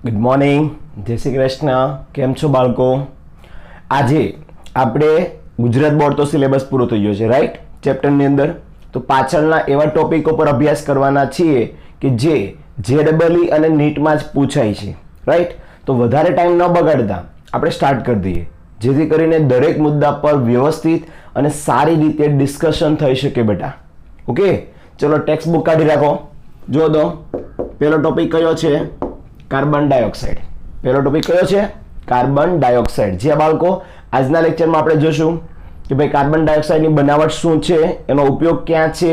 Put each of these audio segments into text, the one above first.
Good morning, જય શ્રી કૃષ્ણ. કેમ છો બાળકો? આજે આપણે ગુજરાત બોર્ડ તો સિલેબસ પૂરો થઈ ગયો છે, રાઈટ? ચેપ્ટરની અંદર તો પાછળના એવા ટોપિકો પર અભ્યાસ કરવાના છીએ કે જે JEE અને નીટમાં જ પૂછાય છે, રાઈટ? તો વધારે ટાઈમ ન બગાડતા આપણે સ્ટાર્ટ કરી દઈએ, જેથી કરીને દરેક મુદ્દા પર વ્યવસ્થિત અને સારી રીતે ડિસ્કશન થઈ શકે બેટા. ઓકે, ચલો ટેક્સ્ટ બુક કાઢી રાખો. જો દો, પહેલો ટોપિક કયો છે? Carbon dioxide. પહેલો ટોપિક કયો છે? Carbon dioxide. જે બાળકો આજના લેક્ચરમાં આપણે જોશું કે ભાઈ કાર્બન ડાયોક્સાઇડની બનાવટ શું છે, એનો ઉપયોગ ક્યાં છે,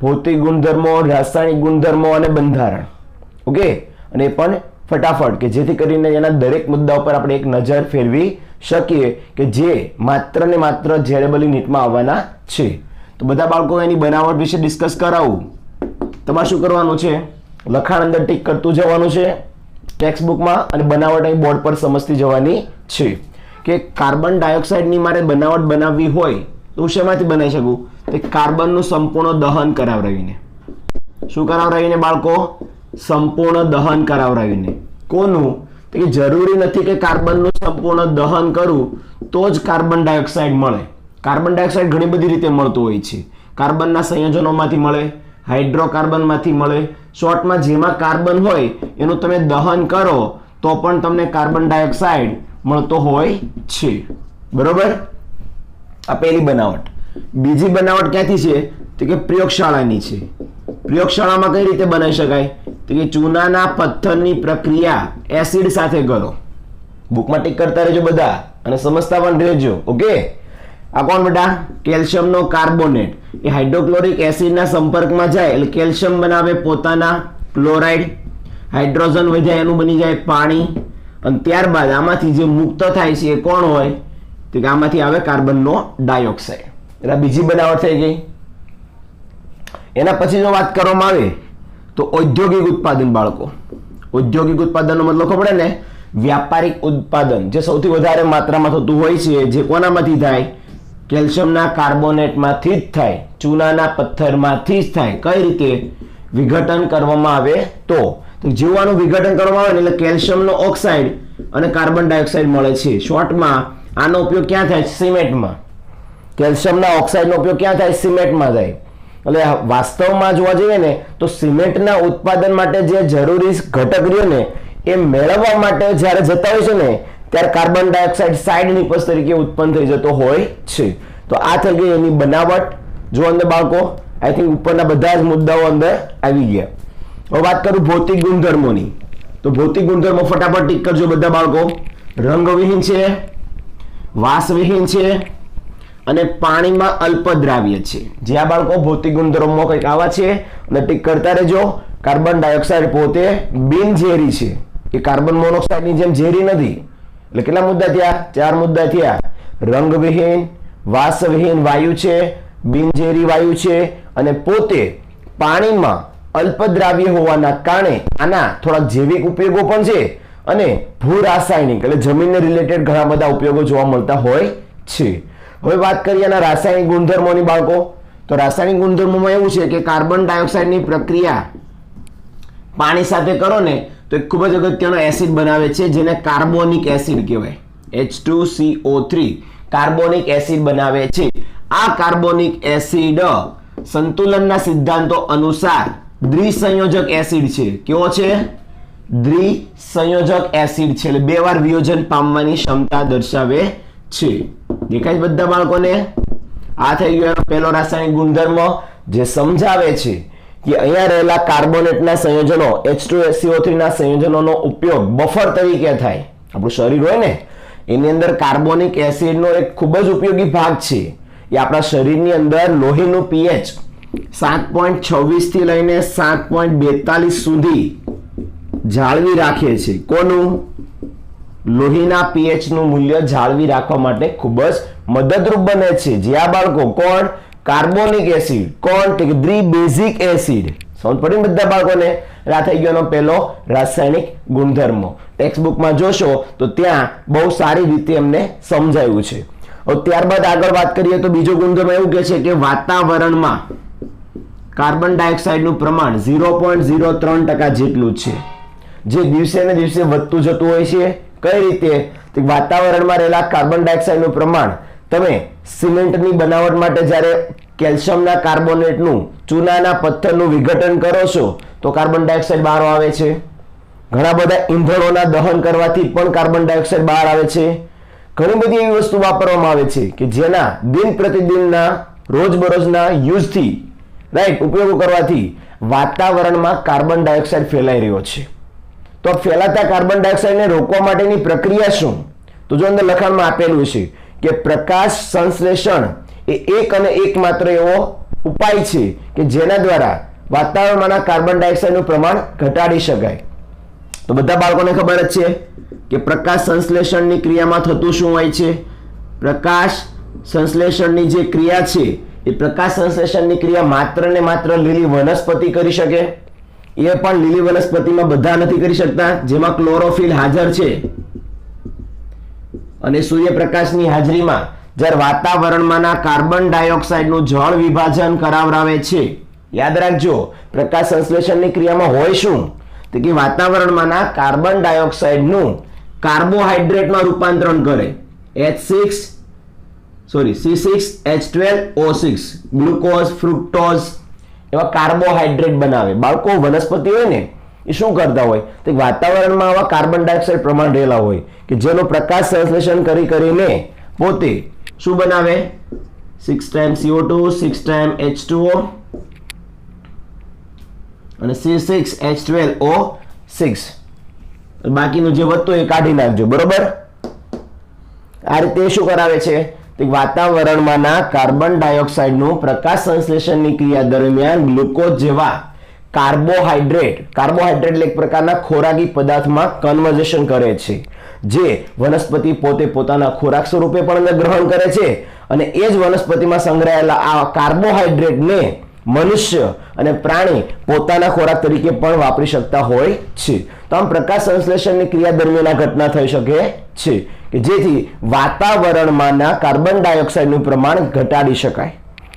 ભૌતિક ગુણધર્મો, રાસાયણિક ગુણધર્મો અને બંધારણ. ઓકે, અને એ પણ ફટાફટ, કે જેથી કરીને એના દરેક મુદ્દા ઉપર આપણે એક નજર ફેરવી શકીએ કે જે માત્ર ને માત્ર JEE નીટમાં આવવાના છે. તો બધા બાળકો એની બનાવટ વિશે ડિસ્કસ કરાવું. તમારે શું કરવાનું છે? લખાણ અંદર ટીક કરતું જવાનું છે ટેક્સ્ટ બુકમાં, અને બનાવટ અહીં બોર્ડ પર સમજતી જવાની છે. કે કાર્બન ડાયોક્સાઇડની મારે બનાવટ બનાવવી હોય તો હું શેમાંથી બનાવી શકું? તો કાર્બનનું સંપૂર્ણ દહન કરાવરાવીને. શું કરાવરાવીને બાળકો? સંપૂર્ણ દહન કરાવરાવીને. કોનું? તો કે જરૂરી નથી કે કાર્બનનું સંપૂર્ણ દહન કરું તો જ કાર્બન ડાયોક્સાઇડ મળે. કાર્બન ડાયોક્સાઇડ ઘણી બધી રીતે મળતું હોય છે. કાર્બનના સંયોજનોમાંથી મળે, હાઇડ્રોકાર્બનમાંથી મળે. શોર્ટમાં જેમાં કાર્બન હોય એનું તમે દહન કરો તો પણ તમને કાર્બન ડાયોક્સાઇડ મળતો હોય છે. બરોબર? આ પહેલી બનાવટ. બીજી બનાવટ ક્યાંથી છે? તો કે પ્રયોગશાળાની છે. પ્રયોગશાળામાં કઈ રીતે બનાવી શકાય? તો કે ચૂનાના પથ્થરની પ્રક્રિયા એસિડ સાથે કરો. બુકમાં ટીક કરતા રહેજો બધા અને સમજતા પણ રહેજો. ઓકે, આ કોણ બેટા? કેલ્શિયમનો કાર્બોનેટ. એ હાઇડ્રોક્લોરિક એસિડના સંપર્કમાં જાય એટલે કેલ્શિયમ બનાવે પોતાના ક્લોરાઇડ, હાઇડ્રોજન વધ્યા એનું બની જાય પાણી, અને ત્યારબાદ આમાંથી જે મુક્ત થાય છે એ કોણ હોય? તો કે આમાંથી આવે કાર્બનનો ડાયોક્સાઇડ. એટલે બીજી બનાવટ થઈ ગઈ. એના પછી જો વાત કરવામાં આવે તો ઔદ્યોગિક ઉત્પાદન બાળકો. ઔદ્યોગિક ઉત્પાદનનો મતલબ ખબર ને? વ્યાપારિક ઉત્પાદન, જે સૌથી વધારે માત્રામાં થતું હોય છે, જે કોનામાંથી થાય? કેલ્શિયમના કાર્બોનેટમાંથી જ થાય, ચૂનાના પથ્થરમાંથી જ થાય. કઈ રીતે? વિઘટન કરવામાં આવે તો જેવાનું વિઘટન કરવામાં આવે એટલે કેલ્શિયમનો ઓક્સાઇડ અને કાર્બન ડાયોક્સાઇડ મળે છે. શોર્ટમાં આનો ઉપયોગ ક્યાં થાય? સિમેન્ટમાં. કેલ્શિયમના ઓક્સાઇડનો ઉપયોગ ક્યાં થાય? સિમેન્ટમાં થાય. એટલે વાસ્તવમાં જોવા જઈએ ને તો સિમેન્ટના ઉત્પાદન માટે જે જરૂરી ઘટક રહ્યો ને એ મેળવવા માટે જ્યારે જતા હોય છે ને ત્યારે કાર્બન ડાયોક્સાઇડ સાઇડની પસ તરીકે ઉત્પન્ન થઈ જતો હોય છે. તો આ થઈ ગઈ એની બનાવટ. જો અંદર બાળકો આઈ થિંક ઉપરના બધા જ મુદ્દાઓ અંદર આવી ગયા. હવે વાત કરું ભૌતિક ગુણધર્મોની. તો ભૌતિક ગુણધર્મો ફટાફટ ટીક કરજો બધા બાળકો. રંગવિહીન છે, વાસવિહીન છે અને પાણીમાં અલ્પદ્રાવ્ય છે. જે આ બાળકો ભૌતિક ગુણધર્મો કંઈક આવા છે અને ટીક કરતા રહેજો. કાર્બન ડાયોક્સાઇડ પોતે બિનઝેરી છે. એ કાર્બન મોનોક્સાઇડની જેમ ઝેરી નથી. એટલે કેટલા મુદ્દા થયા? 4 મુદ્દા થયા. રંગવિહીન, વાસવિહીન વાયુ છે, બિનઝેરી વાયુ છે અને પોતે પાણીમાં અલ્પદ્રાવ્ય હોવાના કારણે આના થોડા જૈવિક ઉપયોગો પણ છે અને ભૂરાસાયણિક એટલે જમીનને રિલેટેડ ઘણા બધા ઉપયોગો જોવા મળતા હોય છે. હવે વાત કરીએ આના રાસાયણિક ગુણધર્મોની બાળકો. તો રાસાયણિક ગુણધર્મોમાં એવું છે કે કાર્બન ડાયોક્સાઇડની પ્રક્રિયા પાણી સાથે કરો ને તો એક ખૂબ જ અગત્યનો એસિડ બનાવે છે, જેને કાર્બોનિક એસિડ કહેવાય. H2CO3 કાર્બોનિક એસિડ બનાવે છે. આ કાર્બોનિક એસિડ સંતુલનના સિદ્ધાંતો અનુસાર દ્વિસંયોજક એસિડ છે. કેવો છે? દ્વિસંયોજક એસિડ છે. એટલે 2 વાર વિયોજન પામવાની ક્ષમતા દર્શાવે છે. દેખાય બધા બાળકોને? આ થઈ ગયો પહેલો રાસાયણિક ગુણધર્મ, જે સમજાવે છે કે અહીંયા રહેલા કાર્બોનેટના સંયોજનો H2SO3 ના સંયોજનોનો ઉપયોગ બફર તરીકે થાય. આપણું શરીર હોય ને એની અંદર કાર્બોનિક એસિડનો એક ખૂબ જ ઉપયોગી ભાગ છે. એ આપણા શરીરની અંદર લોહીનું pH 7.26 થી લઈને 7.42 સુધી જાળવી રાખે છે. કોનું? લોહીના pH નું મૂલ્ય જાળવી રાખવા માટે ખૂબ જ મદદરૂપ બને છે. જે આ બાળકો કોણ? Carbonic acid. કોણ? કે દ્વિબેઝિક એસિડ. સમજ પડી બધા બાળકોને? આ થઈ ગયો પહેલો રાસાયણિક ગુણધર્મો. ટેક્સ્ટ બુકમાં જોશો તો ત્યાં બહુ સારી રીતે એમને સમજાયું છે. હવે ત્યારબાદ આગળ વાત કરીએ તો બીજો ગુણધર્મ એવું કહે છે કે વાતાવરણમાં કાર્બન ડાયોક્સાઇડનું પ્રમાણ 0.03% જેટલું છે. જે દિવસે ને દિવસે વધતું જતું હોય છે. કઈ રીતે? તો વાતાવરણમાં રહેલા કાર્બન ડાયોક્સાઇડનું પ્રમાણ તમે સિમેન્ટની બનાવટ માટે જ્યારે કેલ્શિયમના કાર્બોનેટનું ચૂનાના પથ્થરનું વિઘટન કરો છો તો કાર્બન ડાયોક્સાઇડ બહાર આવે છે. ઘણા બધા ઈંધણોના દહન કરવાથી પણ કાર્બન ડાયોક્સાઇડ બહાર આવે છે. ઘણી બધી એવી વસ્તુ વાપરવામાં આવે છે કે જેના દિન પ્રતિદિનના રોજબરોજના યુઝથી રાઈટ ઉપયોગો કરવાથી વાતાવરણમાં કાર્બન ડાયોક્સાઇડ ફેલાઈ રહ્યો છે. તો ફેલાતા કાર્બન ડાયોક્સાઇડને રોકવા માટેની પ્રક્રિયા શું? તો જો અંદર લખાણમાં આપેલું છે કે પ્રકાશ સંશ્લેષણ એ એક અને એકમાત્ર એવો ઉપાય છે કે જેના દ્વારા વાતાવરણમાંના કાર્બન ડાયોક્સાઇડનું પ્રમાણ ઘટાડી શકાય. તો બધા બાળકોને ખબર જ છે કે પ્રકાશ સંશ્લેષણની ક્રિયામાં થતું શું હોય છે? પ્રકાશ સંશ્લેષણની જે ક્રિયા છે એ પ્રકાશ સંશ્લેષણની ક્રિયા માત્ર ને માત્ર લીલી વનસ્પતિ કરી શકે. એ પણ લીલી વનસ્પતિમાં બધા નથી કરી શકતા, જેમાં ક્લોરોફિલ હાજર છે. અને સૂર્યપ્રકાશની હાજરીમાં જ્યારે વાતાવરણમાંના કાર્બન ડાયોક્સાઇડનું જળ વિભાજન કરાવરાવે છે. યાદ રાખજો, પ્રકાશ સંશ્લેષણની ક્રિયામાં હોય શું? તો કે વાતાવરણમાંના કાર્બન ડાયોક્સાઇડનું કાર્બોહાઈડ્રેટમાં રૂપાંતરણ કરે. C6H12O6 ગ્લુકોઝ, ફ્રુક્ટોઝ એવા કાર્બોહાઈડ્રેટ બનાવે. બાળકો વનસ્પતિ હોય ને એ શું કરતા હોય? તો વાતાવરણમાં આવા કાર્બન ડાયોક્સાઇડ પ્રમાણ રહેલા હોય કે જેનો પ્રકાશ સંશ્લેષણ કરીને પોતે શું બનાવે? 6 times CO2, 6 times H2O અને C6H12O6. બાકીનું જે વધતું એ કાઢી નાખજો. બરોબર? આ રીતે શું કરાવે છે? વાતાવરણમાંના કાર્બન ડાયોક્સાઇડનું પ્રકાશ સંશ્લેષણની ક્રિયા દરમિયાન ગ્લુકોઝ જેવા કાર્બોહાઈડ્રેટ એટલે એક પ્રકારના ખોરાકી પદાર્થમાં કન્વર્ઝેશન કરે છે, જે વનસ્પતિ પોતે પોતાના ખોરાક સ્વરૂપે પણ અંદર ગ્રહણ કરે છે. અને એ જ વનસ્પતિમાં સંગ્રહાયેલા આ કાર્બોહાઈડ્રેટને મનુષ્ય અને પ્રાણી પોતાના ખોરાક તરીકે પણ વાપરી શકતા હોય છે. તો આમ પ્રકાશ સંશ્લેષણની ક્રિયા દરમિયાન આ ઘટના થઈ શકે છે કે જેથી વાતાવરણમાંના કાર્બન ડાયોક્સાઇડનું પ્રમાણ ઘટાડી શકાય.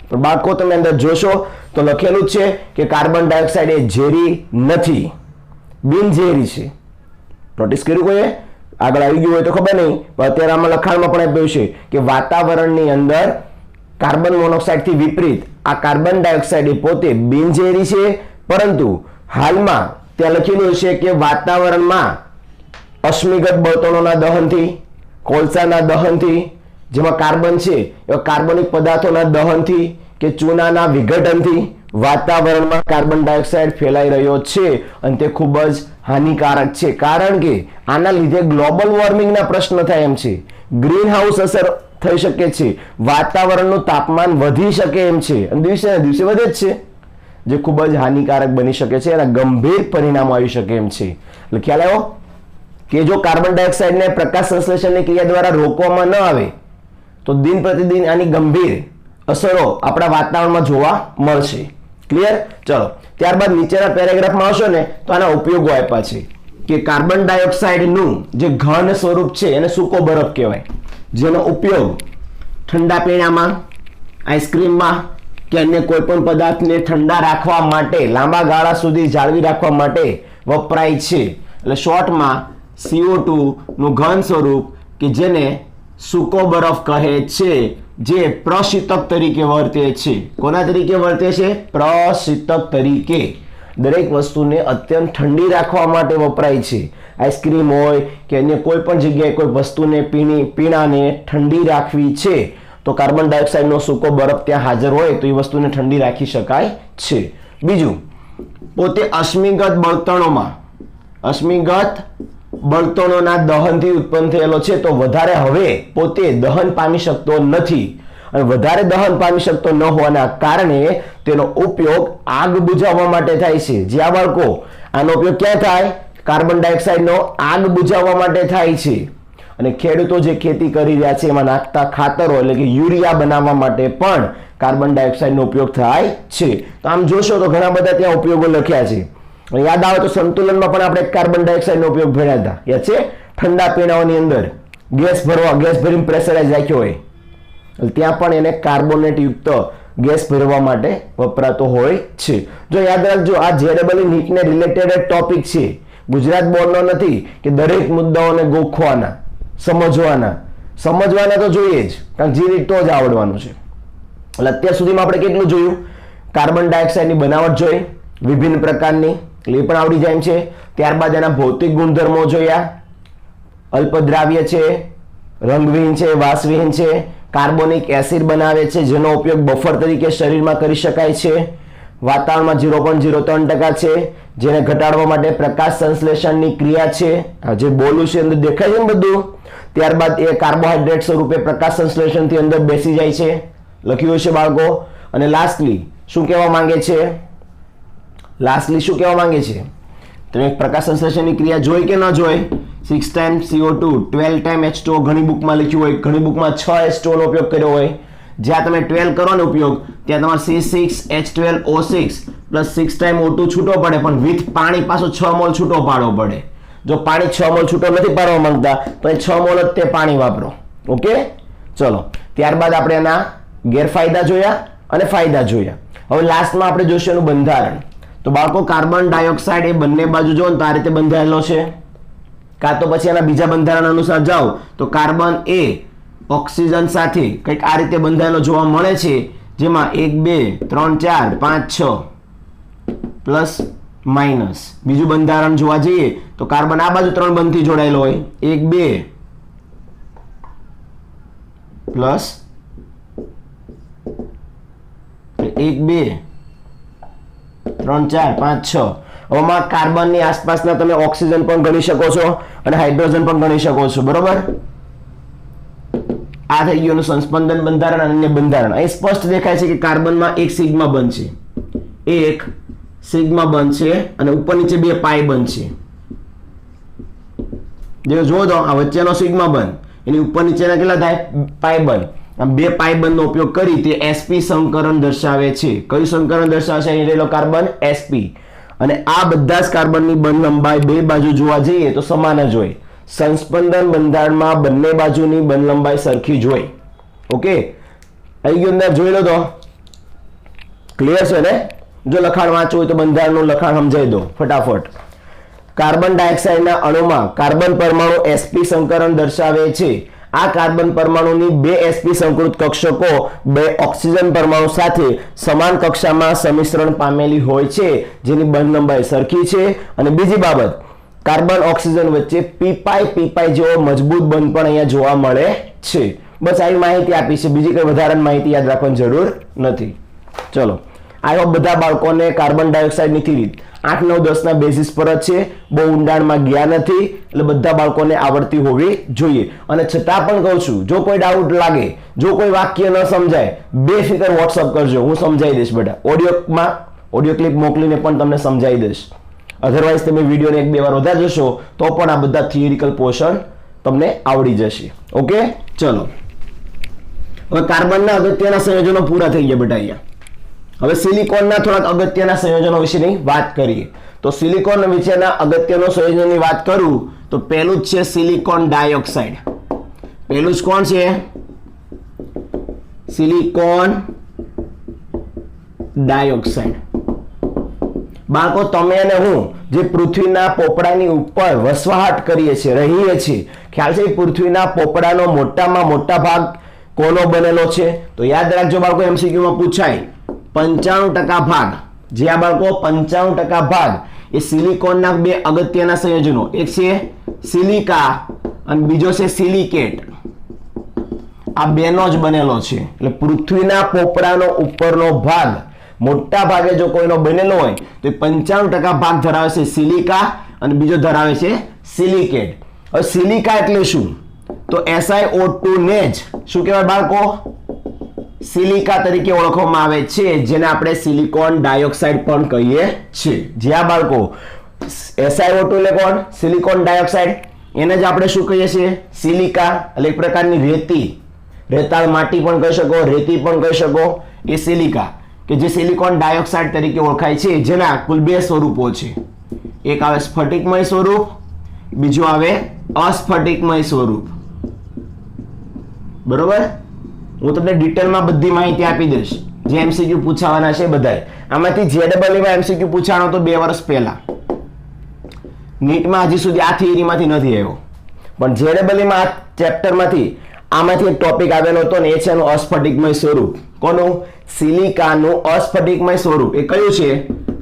પણ બાળકો તમે અંદર જોશો તો લખેલું છે કે કાર્બન ડાયોક્સાઇડ એ ઝેરી નથી, બિનઝેરી છે. નોટિસ કર્યું કોઈએ? આગળ આવી ગયું હોય તો ખબર નહીં, પણ અત્યારે આમાં લખાણમાં પણ આપ્યું છે કે વાતાવરણની અંદર કાર્બન મોનોક્સાઇડથી વિપરીત આ કાર્બન ડાયોક્સાઇડ એ પોતે બિનઝેરી છે. પરંતુ હાલમાં ત્યાં લખેલું છે કે વાતાવરણમાં અશ્મિગત બળતણોના દહનથી, કોલસાના દહનથી, જેમાં કાર્બન છે એવા કાર્બનિક પદાર્થોના દહનથી કે ચૂનાના વિઘટનથી વાતાવરણમાં કાર્બન ડાયોક્સાઇડ ફેલાઈ રહ્યો છે અને તે ખૂબ જ હાનિકારક છે. કારણ કે આના લીધે ગ્લોબલ વોર્મિંગના પ્રશ્ન થાય એમ છે, ગ્રીન હાઉસ અસર થઈ શકે છે, વાતાવરણનું તાપમાન વધી શકે એમ છે અને દિવસે ને દિવસે વધે જ છે, જે ખૂબ જ હાનિકારક બની શકે છે. એના ગંભીર પરિણામો આવી શકે એમ છે. એટલે ખ્યાલ આવ્યો કે જો કાર્બન ડાયોક્સાઇડને પ્રકાશ સંશ્લેષણની ક્રિયા દ્વારા રોકવામાં ન આવે તો દિન પ્રતિદિન આની ગંભીર અસરો આપણા વાતાવરણમાં જોવા મળશે. ક્લિયર? ચલો ત્યારબાદ નીચેના પેરેગ્રાફમાં આવશો ને તો આના ઉપયોગો આપ્યા છે કે કાર્બન ડાયોક્સાઇડનું જે ઘન સ્વરૂપ છે એને સૂકો બરફ કહેવાય, જેનો ઉપયોગ ઠંડા પીણામાં, આઈસ્ક્રીમમાં કે અન્ય કોઈ પણ પદાર્થને ઠંડા રાખવા માટે, લાંબા ગાળા સુધી જાળવી રાખવા માટે વપરાય છે. એટલે શોર્ટમાં CO2 નું ઘન સ્વરૂપ કે જેને સૂકો બરફ કહે છે, જે પ્રશીતક તરીકે વર્તે છે. કોના તરીકે વર્તે છે? પ્રશીતક તરીકે. દરેક વસ્તુને અત્યંત ઠંડી રાખવા માટે વપરાય છે. આઈસ્ક્રીમ હોય કે અન્ય કોઈ પણ જગ્યાએ કોઈ વસ્તુને પીણાને ઠંડી રાખવી છે તો કાર્બન ડાયોક્સાઇડનો સૂકો બરફ ત્યાં હાજર હોય તો એ વસ્તુને ઠંડી રાખી શકાય છે. બીજું, પોતે અશ્મિગત બળતણોના દહનથી ઉત્પન્ન થયેલો છે તો વધારે હવે પોતે દહન પામી શકતો નથી. અને વધારે દહન પામી શકતો ન હોવાના કારણે તેનો ઉપયોગ આગ બુઝાવવા માટે થાય છે. જ્યાં બાળકો આનો ઉપયોગ ક્યાં થાય? કાર્બન ડાયોક્સાઇડનો આગ બુઝાવવા માટે થાય છે. અને ખેડૂતો જે ખેતી કરી રહ્યા છે એમાં નાખતા ખાતરો એટલે કે યુરિયા બનાવવા માટે પણ કાર્બન ડાયોક્સાઇડનો ઉપયોગ થાય છે. તો આમ જોશો તો ઘણા બધા ત્યાં ઉપયોગો લખ્યા છે. યાદ આવે તો સંતુલનમાં પણ આપણે કાર્બન ડાયોક્સાઇડનો ઉપયોગ ભણ્યા હતા. યાદ છે? ઠંડા પીણાઓની અંદર ગેસ ભરીને પ્રેશરાઇઝ રાખ્યો હોય ત્યાં પણ એને કાર્બોનેટ યુક્ત ગેસ ભરવા માટે વપરાતો હોય છે. જો યાદ રાખજો, આ JEE નીટને રિલેટેડ ટોપિક છે. ગુજરાત બોર્ડનો નથી કે દરેક મુદ્દાઓને ગોખવાના, સમજવાના તો જોઈએ જ, કારણ જીરીટ તો જ આવડવાનું છે. એટલે અત્યાર સુધીમાં આપણે કેટલું જોયું? કાર્બન ડાયોક્સાઇડની બનાવટ જોઈ, વિભિન્ન પ્રકારની, એ પણ આવડી જાય એમ છે. ત્યારબાદ એના ભૌતિક ગુણધર્મો જોયા, અલ્પદ્રાવ્ય છે, રંગવિહીન છે, વાસવિહીન છે, કાર્બોનિક એસિડ બનાવે છે જેનો ઉપયોગ બફર તરીકે શરીરમાં કરી શકાય છે, વાતાવરણમાં 0.03% છે, જેને ઘટાડવા માટે પ્રકાશ સંશ્લેષણની ક્રિયા છે. આ જે બોલું છે અંદર દેખાય છે ને બધું. ત્યારબાદ એ કાર્બોહાઈડ્રેટ સ્વરૂપે પ્રકાશ સંશ્લેષણથી અંદર બેસી જાય છે, લખ્યું છે બાળકો. અને લાસ્ટલી શું કહેવા માંગે છે? તમે પ્રકાશ સંશ્લેષણની ક્રિયા જોઈ કે ન જોઈ? 6 times CO2, 12 times H2O ઘણી બુકમાં લખ્યું હોય, ઘણી બુકમાં 6 H2O નો ઉપયોગ કર્યો હોય. જ્યાં તમે 12 કરો ને ઉપયોગ, ત્યાં તમારે C6H12O6 પ્લસ 6 times O2 છૂટો પડે, પણ વિથ પાણી પાછો 6 મોલ છૂટો પાડવો પડે. જો પાણી 6 મોલ છૂટો નથી પાડવા માંગતા તો એ 6 મોલ જ તે પાણી વાપરો. ઓકે, ચલો. ત્યારબાદ આપણે એના ગેરફાયદા જોયા અને ફાયદા જોયા. હવે લાસ્ટમાં આપણે જોઈશું એનું બંધારણ. તો બાળકો, કાર્બન ડાયોક્સાઇડ એ બંને બાજુ જો તો આ રીતે બંધાયેલો છે, કાં તો પછી એના બીજા બંધારણ અનુસાર જાઓ તો કાર્બન એ ઓક્સિજન સાથે કંઈક આ રીતે બંધાયેલો જોવા મળે છે, જેમાં 1 2 3 4 5 6 પ્લસ માઇનસ. બીજું બંધારણ જોવા જઈએ તો કાર્બન આ બાજુ 3 બંધથી જોડાયેલો હોય, 1 2 પ્લસ 1 2 3 4 5 6. આમાં કાર્બનની આસપાસના તમે ઓક્સિજન પણ ગણી શકો છો અને હાઇડ્રોજન પણ ગણી શકો છો, બરોબર? આ થઈ ગયું સંસ્પંદન બંધારણ અને અન્ય બંધારણ. અહીં સ્પષ્ટ દેખાય છે કે કાર્બનમાં એક સિગ્મા બંધ છે, એક સિગ્મા બંધ છે અને ઉપર નીચે 2 પાઈ બંધ છે. જો જો તો આ વચ્ચેનો સિગ્મા બંધ, એની ઉપર નીચેના કેટલા થાય? પાઈ બંધ. આ 2 પાઈ બંધનો ઉપયોગ કરી તે sp સંકરણ દર્શાવે છે. કયું સંકરણ દર્શાવે છે? અહીં રહેલો કાર્બન sp. અને આ બધા જ કાર્બનની બંધ લંબાઈ બે બાજુ જોવા જઈએ તો સમાન જ હોય. સંસ્પંદન બંધારણમાં બંને બાજુની બંધ લંબાઈ સરખી જ હોય. ઓકે, અહીં ગયું અંદર જોઈ લો તો ક્લિયર છે ને? જો લખાણ વાંચવું હોય તો બંધારણનું લખાણ સમજાવી દો ફટાફટ. કાર્બન ડાયોક્સાઇડના અણુમાં કાર્બન પરમાણુ sp સંકરણ દર્શાવે છે. આ કાર્બન પરમાણુની 2 sp સંકૃત કક્ષકો 2 ઓક્સિજન પરમાણુ સાથે સમાન કક્ષામાં સમિશ્રણ પામેલી હોય છે, જેની બંધ લંબાઈ સરખી છે. અને બીજી બાબત, કાર્બન ઓક્સિજન વચ્ચે પીપાઈ જેવો મજબૂત બંધ પણ અહીંયા જોવા મળે છે. બસ આવી માહિતી આપી છે, બીજી કઈ વધારાની માહિતી યાદ રાખવાની જરૂર નથી. ચલો, આ બધા બાળકોને કાર્બન ડાયોક્સાઇડની થિયરી 8 9 10 ના બેઝિસ પર જ છે, બહુ ઊંડાણમાં ગયા નથી, એટલે બધા બાળકોને આવડતી હોવી જોઈએ. અને છતાં પણ કહું છું, જો કોઈ ડાઉટ લાગે, જો કોઈ વાક્ય ન સમજાય, બેફિકર વોટ્સઅપ કરજો, હું સમજાવી દઈશ બેટા. ઓડિયો ક્લિપ મોકલીને પણ તમને સમજાવી દઈશ. અધરવાઇઝ તમે વિડીયોને 1 2 વાર વધારે જોશો તો પણ આ બધા થિયરિકલ પોર્શન તમને આવડી જશે. ઓકે, ચલો. હવે કાર્બનના અગત્યના સંયોજનો પૂરા થઈ ગયા બેટા. અહીંયા હવે સિલિકોનના થોડાક અગત્યના સંયોજનો વિશેની વાત કરીએ. તો સિલિકોન વિશેના અગત્યનો સંયોજનની વાત કરું તો પહેલું જ છે સિલિકોન ડાયોક્સાઇડ. પહેલું જ કોણ છે? Silicon dioxide. બાળકો, તમે અને હું જે પૃથ્વીના પોપડાની ઉપર વસવાટ કરીએ છીએ, રહીએ છીએ, ખ્યાલ છે? પૃથ્વીના પોપડાનો મોટામાં મોટા ભાગ કોનો બનેલો છે? તો યાદ રાખજો બાળકો, એમસીક્યુમાં પૂછાય 95% ભાગ, જે આ બાળકો 95% ભાગ એ સિલિકોનના 2 અગત્યના સંયોજનો, એક છે સિલિકા અને બીજો છે સિલિકેટ. આ બેનો જ બનેલો છે. એટલે પૃથ્વીના પોપડાનો ઉપરનો ભાગ મોટા ભાગે જો કોઈનો બનેલો હોય તો 95% ભાગ ધરાવે છે સિલિકા અને બીજો ધરાવે છે સિલિકેટ. હવે સિલિકા એટલે શું? તો SiO2 ને જ શું કહેવાય બાળકો? સિલિકા તરીકે ઓળખવામાં આવે છે, જેને આપણે સિલિકોન ડાયોક્સાઇડ પણ કહીએ છીએ. જ્યાં બાળકો SiO2 એટલે કોણ? Silicon dioxide. એને જ આપણે શું કહીએ છીએ? સિલિકા. એટલે એક પ્રકારની રેતી, રેતાળ માટી પણ કહી શકો, રેતી પણ કહી શકો. એ સિલિકા કે જે સિલિકોન ડાયોક્સાઇડ તરીકે ઓળખાય છે, જેના કુલ 2 સ્વરૂપો છે. એક આવે સ્ફટિકમય સ્વરૂપ, બીજું આવે અસ્ફટિકમય સ્વરૂપ. બરોબર? હું તમને ડિટેલમાં બધી માહિતી આપી દઈશ, જે એમસીક્યુ પૂછાવાના છે બધાય. આમાંથી JEE માં એમસીક્યુ પૂછાવાનો તો 2 વર્ષ પહેલા. નીટમાં હજી સુધી આ થિયરીમાંથી નથી આવ્યો, પણ જેડબલઈમાં આ ચેપ્ટરમાંથી આમાંથી એક ટોપિક આવેલો હતો ને એ છે એનું અસ્ફટિકમય સ્વરૂપ. કોનું? સિલિકાનું અસ્ફટિકમય સ્વરૂપ. એ કયું છે?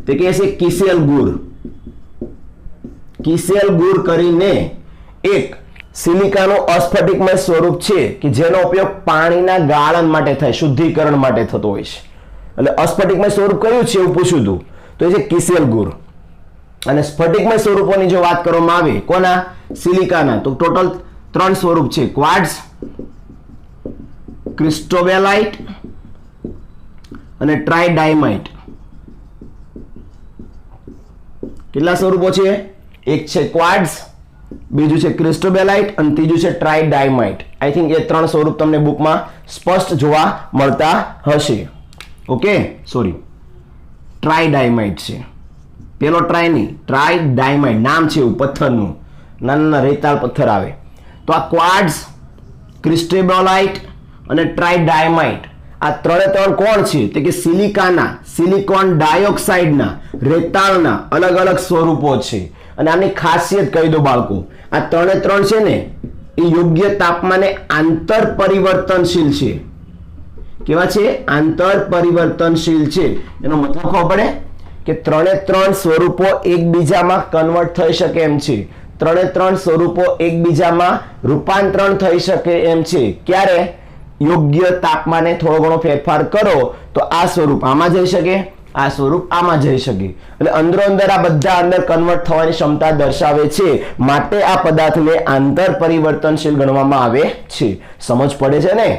તે કહે છે કિસેલ ગુર. કિસેલ ગુર કરીને એક સિલિકાનું અસ્ફટિકમય સ્વરૂપ છે કે જેનો ઉપયોગ પાણીના ગાળણ માટે થાય, શુદ્ધિકરણ માટે થતો હોય છે. એટલે અસ્ફટિકમય સ્વરૂપ કયું છે એવું પૂછ્યું હતું, તો એ છે કિસેલ ગુર. અને સ્ફટિકમય સ્વરૂપોની જો વાત કરવામાં આવે કોના? સિલિકાના, તો ટોટલ 3 સ્વરૂપ છે: ક્વાર્ટઝ, ક્રિસ્ટોબેલાઇટ અને ટ્રાઇડાયમાઇટ. કેટલા સ્વરૂપો છે? એક છે ક્વાર્ટઝ, બીજું છે ક્રિસ્ટોબેલાઇટ અને ત્રીજું છે ટ્રાઇડાયમાઇટ. આઈ થિંક એ 3 સ્વરૂપ તમને બુકમાં સ્પષ્ટ જોવા મળતા હશે. ઓકે, સોરી, ટ્રાઇડાયમાઇટ છે પેલો, ટ્રાય નહીં, ટ્રાઇડાયમાઇટ નામ છે એવું પથ્થરનું, નાના રેતાળ પથ્થર આવે. તો આ ક્વાર્ટઝ, ક્રિસ્ટોબેલાઇટ અને ટ્રાઇડાયમાઇટ આ 3 કોણ છે? તે કે સિલિકાના, સિલિકોન ડાયોક્સાઇડના, રેતાળના અલગ અલગ સ્વરૂપો છે. અને આની ખાસિયત કહી દો બાળકો, આ 3 છે ને એ યોગ્ય તાપમાને આંતર પરિવર્તનશીલ છે. કેવા છે? આંતર પરિવર્તનશીલ છે. એનો મતલબ ખબર પડે કે 3 સ્વરૂપો એકબીજામાં કન્વર્ટ થઈ શકે એમ છે. 3 સ્વરૂપો એકબીજામાં રૂપાંતરણ થઈ શકે એમ છે. ક્યારે? યોગ્ય તાપમાને થોડો ઘણો ફેરફાર કરો તો આ સ્વરૂપ આમાં જઈ શકે, આ સ્વરૂપ આમાં જઈ શકે. એટલે અંદરો અંદર આ બધા અંદર કન્વર્ટ થવાની ક્ષમતા દર્શાવે છે, માટે આ પદાર્થને આંતર પરિવર્તનશીલ ગણવામાં આવે છે. સમજ પડે છે ને?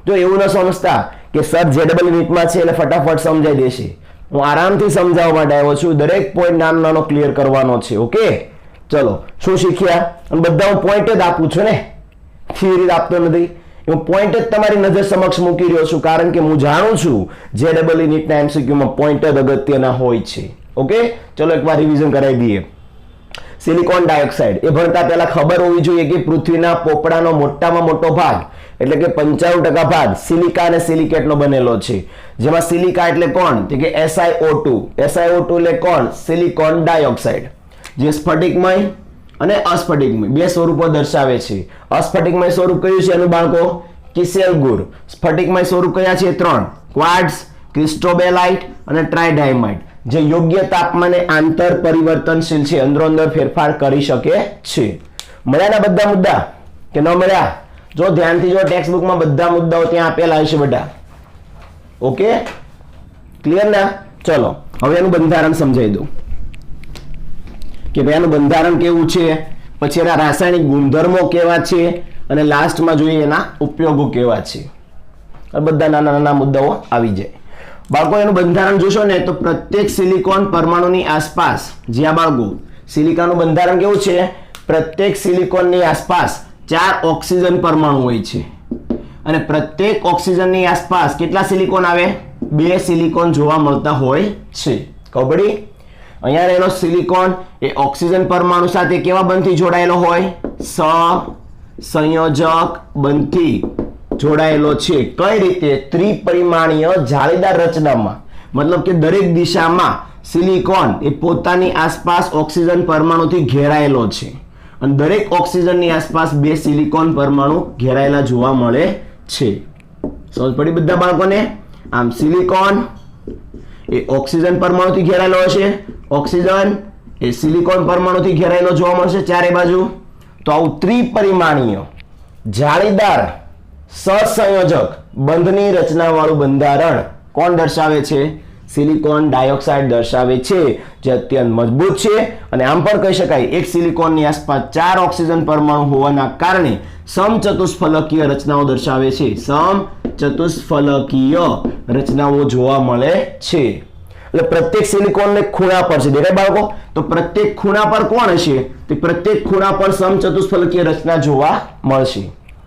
જો એવું ન સમજતા કે સર જેડબલ નીટમાં છે એટલે ફટાફટ સમજાઈ દેશે, હું આરામથી સમજાવવા માટે આવ્યો છું. દરેક પોઈન્ટ નાનો ક્લિયર કરવાનો છે. ઓકે, ચલો શું શીખ્યા? અને બધા હું પોઈન્ટ જ આપું છું ને, થિયરી આપતો નથી. હું પોઈન્ટ જ તમારી નજર સમક્ષ મૂકી રહ્યો છું, કારણ કે હું જાણું છું જેડબલ નીટના એમસીક્યુમાં પોઈન્ટ જ અગત્યના હોય છે. ઓકે, ચલો એકવાર રિવિઝન કરાવી દઈએ. સિલિકોન ડાયોક્સાઇડ એ ભણતા પહેલા ખબર હોવી જોઈએ કે પૃથ્વીના પોપડાનો મોટામાં મોટો ભાગ એટલે કે 95% ભાગ સિલિકા અને સિલિકેટનો બનેલો છે. જેમાં સિલિકા એટલે કોણ? તો કે SiO2. SiO2 એટલે કોણ? Silicon dioxide. જે સ્ફટિકમય અને અસ્ફટિકમય 2 સ્વરૂપો દર્શાવે છે. અસ્ફટિકમય સ્વરૂપ કયું છે એનું બાળકો? કિસેલ ગુર. સ્ફટિકમય સ્વરૂપ કયા છે? 3: ક્વાર્ટઝ, ક્રિસ્ટોબેલાઇટ અને ટ્રાઇડાયમાઇટ. જે યોગ્ય તાપમાને આંતર પરિવર્તનશીલ છે, અંદરો અંદર ફેરફાર કરી શકે છે. મળ્યાના બધા મુદ્દા કે ન મળ્યા? જો ધ્યાનથી જો ટેક્સ્ટ બુકમાં બધા મુદ્દાઓ ત્યાં આપેલા હશે બધા. ઓકે, ક્લિયર ના? ચલો હવે એનું બંધારણ સમજાવી દઉં કે ભાઈ આનું બંધારણ કેવું છે, પછી એના રાસાયણિક ગુણધર્મો કેવા છે અને લાસ્ટમાં જોઈએ એના ઉપયોગો કેવા છે. બધા નાના નાના મુદ્દાઓ આવી જાય. બાળકો એનું બંધારણ જોશો ને તો પ્રત્યેક સિલિકોન પરમાણુની આસપાસ, જ્યાં બાળકો સિલિકાનું બંધારણ કેવું છે? પ્રત્યેક સિલિકોનની આસપાસ 4 ઓક્સિજન પરમાણુ હોય છે અને પ્રત્યેક ઓક્સિજનની આસપાસ કેટલા સિલિકોન આવે? 2 સિલિકોન જોવા મળતા હોય છે. ખબર પડી? અહીંયા રહેલો સિલિકોન એ ઓક્સિજન પરમાણુ સાથે કેવા બંધથી જોડાયેલો હોય? સહસંયોજક બંધથી જોડાયેલો છે. કઈ રીતે? ત્રિપરિમાણીય જાળીદાર રચનામાં. મતલબ કે દરેક દિશામાં સિલિકોન એ પોતાની આસપાસ ઓક્સિજન પરમાણુથી ઘેરાયેલો છે અને દરેક ઓક્સિજનની આસપાસ 2 સિલિકોન પરમાણુ ઘેરાયેલા જોવા મળે છે. સમજ પડી બધા બાળકોને? આમ સિલિકોન એ ઓક્સિજન પરમાણુથી ઘેરાયેલો હશે, ઓક્સિજન એ સિલિકોન પરમાણુથી ઘેરાયેલો જોવા મળશે ચારે બાજુ. તો આવું ત્રિપરિમાણીય જાળીદાર સહસંયોજક બંધની રચના વાળું બંધારણ કોણ દર્શાવે છે? સિલિકોન ડાયોક્સાઇડ દર્શાવે છે, જે અત્યંત મજબૂત છે. અને આમ પણ કહી શકાય એક સિલિકોનની આસપાસ 4 ઓક્સિજન પરમાણુ હોવાના કારણે સમચતુષ્ફલકીય રચનાઓ દર્શાવે છે. સમચતુષ્ફલકીય રચનાઓ જોવા મળે છે. એટલે પ્રત્યેક સિલિકોનને ખૂણા પર છે. દેખાય બાળકો? તો પ્રત્યેક ખૂણા પર કોણ હશે? તો પ્રત્યેક ખૂણા પર સમચતુષ્ફલકીય રચના જોવા મળશે.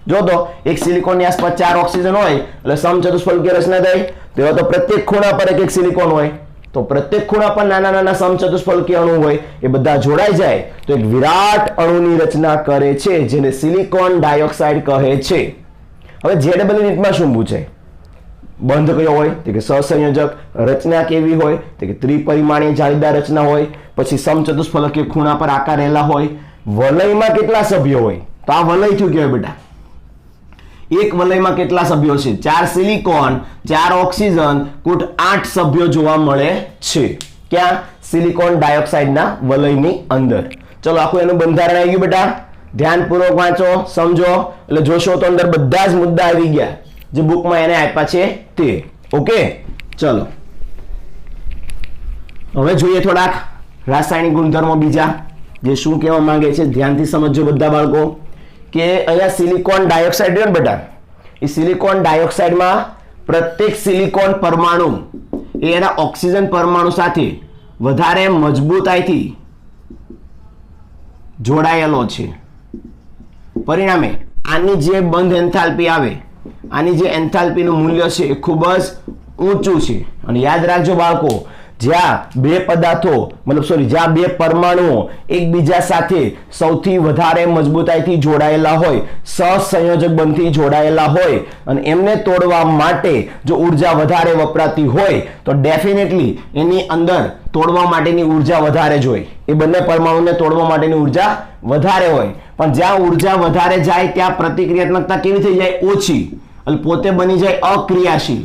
જો તો એક સિલિકોનની આસપાસ 4 ઓક્સિજન હોય એટલે સમચતુષ્ફલકીય રચના થાય. તેવા તો પ્રત્યેક ખૂણા પર એક સિલિકોન હોય, તો પ્રત્યેક ખૂણા પર નાના નાના સમચતુષ્ફલકીય અણુ હોય, એ બધા જોડાઈ જાય તો એક વિરાટ અણુની રચના કરે છે, જેને સિલિકોન ડાયોક્સાઇડ કહે છે. હવે જેડબલ નીટમાં શું પૂછાય? બંધ કયો હોય તો કે સહસંયોજક, રચના કેવી હોય તો કે ત્રિપરિમાણીય જાળીદાર રચના હોય, પછી સમચતુષ્ફલકીય ખૂણા પર આકાર રહેલા હોય, વલયમાં કેટલા સભ્યો હોય તો આ વલય થયું કહેવાય બેટા. એક વલયમાં કેટલા સભ્યો છે? 4 સિલિકોન 4 ઓક્સિજન કુલ 8 સભ્યો જોવા મળે છે. ક્યાં? સિલિકોન ડાયોક્સાઇડના વલયની અંદર. ચલો આખું એનું બંધારણ આવી ગયું બેટા. ધ્યાનપૂર્વક વાંચો, સમજો, એટલે જોશો તો અંદર બધા જ મુદ્દા આવી ગયા જે બુકમાં એને આપ્યા છે તે. ઓકે, ચલો હવે જોઈએ થોડાક રાસાયણિક ગુણધર્મો બીજા જે શું કહેવા માંગે છે. ધ્યાનથી સમજજો બધા બાળકો કે અહીંયા સિલિકોન ડાયોક્સાઇડ છે ને બેટા, એ સિલિકોન ડાયોક્સાઇડમાં પ્રત્યેક સિલિકોન પરમાણુ એ એના ઓક્સિજન પરમાણુ સાથે વધારે મજબૂતાઈથી જોડાયેલો છે. પરિણામે આની જે બંધ એન્થાલ્પી આવે, આની જે એન્થાલ્પીનું મૂલ્ય છે એ ખૂબ જ ઊંચું છે. અને યાદ રાખજો બાળકો, જ્યાં બે પદાર્થો જ્યાં બે પરમાણુઓ એકબીજા સાથે સૌથી વધારે મજબૂતાઈથી જોડાયેલા હોય, સહસંયોજક બંધથી જોડાયેલા હોય અને એમને તોડવા માટે જો ઉર્જા વધારે વપરાતી હોય તો ડેફિનેટલી એની અંદર તોડવા માટેની ઉર્જા વધારે જ હોય. એ બંને પરમાણુને તોડવા માટેની ઉર્જા વધારે હોય. પણ જ્યાં ઉર્જા વધારે જાય ત્યાં પ્રતિક્રિયાત્મકતા કેવી થઈ જાય? ઓછી, એટલે પોતે બની જાય અક્રિયાશીલ.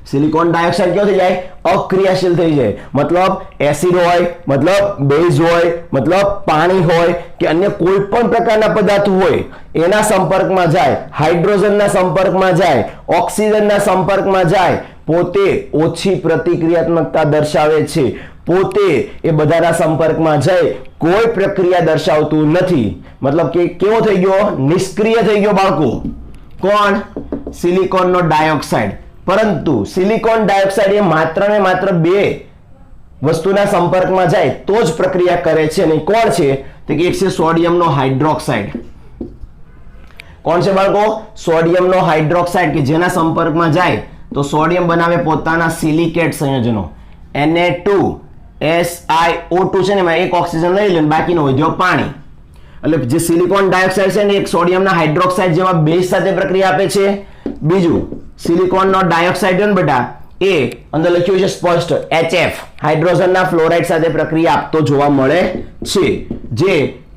સિલિકોન ડાયોક્સાઇડ કેવો થઈ જાય? અક્રિયાશીલ થઈ જાય. મતલબ એસિડ હોય, મતલબ બેઝ હોય, મતલબ પાણી હોય કે અન્ય કોઈ પણ પ્રકારના પદાર્થ હોય એના સંપર્કમાં જાય, હાઇડ્રોજનના સંપર્કમાં જાય, ઓક્સિજનના સંપર્કમાં જાય, પોતે ઓછી પ્રતિક્રિયાત્મકતા દર્શાવે છે. પોતે એ બધાના સંપર્કમાં જાય કોઈ પ્રક્રિયા દર્શાવતું નથી. મતલબ કે કેવો થઈ ગયો? નિષ્ક્રિય થઈ ગયો બાળકો. કોણ? સિલિકોનનો ડાયોક્સાઇડ. પરંતુ સિલિકોન ડાયોક્સાઇડ એ માત્ર ને માત્ર બે વસ્તુના સંપર્કમાં જાય તો જ પ્રક્રિયા કરે છે. અને કોણ છે? તો એક છે સોડિયમનો હાઇડ્રોક્સાઇડ. કોણ છે બાળકો? સોડિયમનો હાઇડ્રોક્સાઇડ કે જેના સંપર્કમાં જાય તો સોડિયમ બનાવે પોતાના સિલિકેટ સંયોજનો. Na2SiO2 છે ને, એમાં એક ઓક્સિજન લઈ લે, બાકીનો વધ્યો પાણી. એટલે જે સિલિકોન ડાયોક્સાઇડ છે ને એક સોડિયમના હાઇડ્રોક્સાઇડ જેવા બેઝ સાથે પ્રક્રિયા આપે છે. બીજું સિલિકોનનો ડાયોક્સાઇડ ને બેટા એ અંદર લખ્યું છે સ્પષ્ટ HF હાઇડ્રોજનના ફ્લોરાઇડ સાથે પ્રક્રિયા આપતો જોવા મળે છે. જે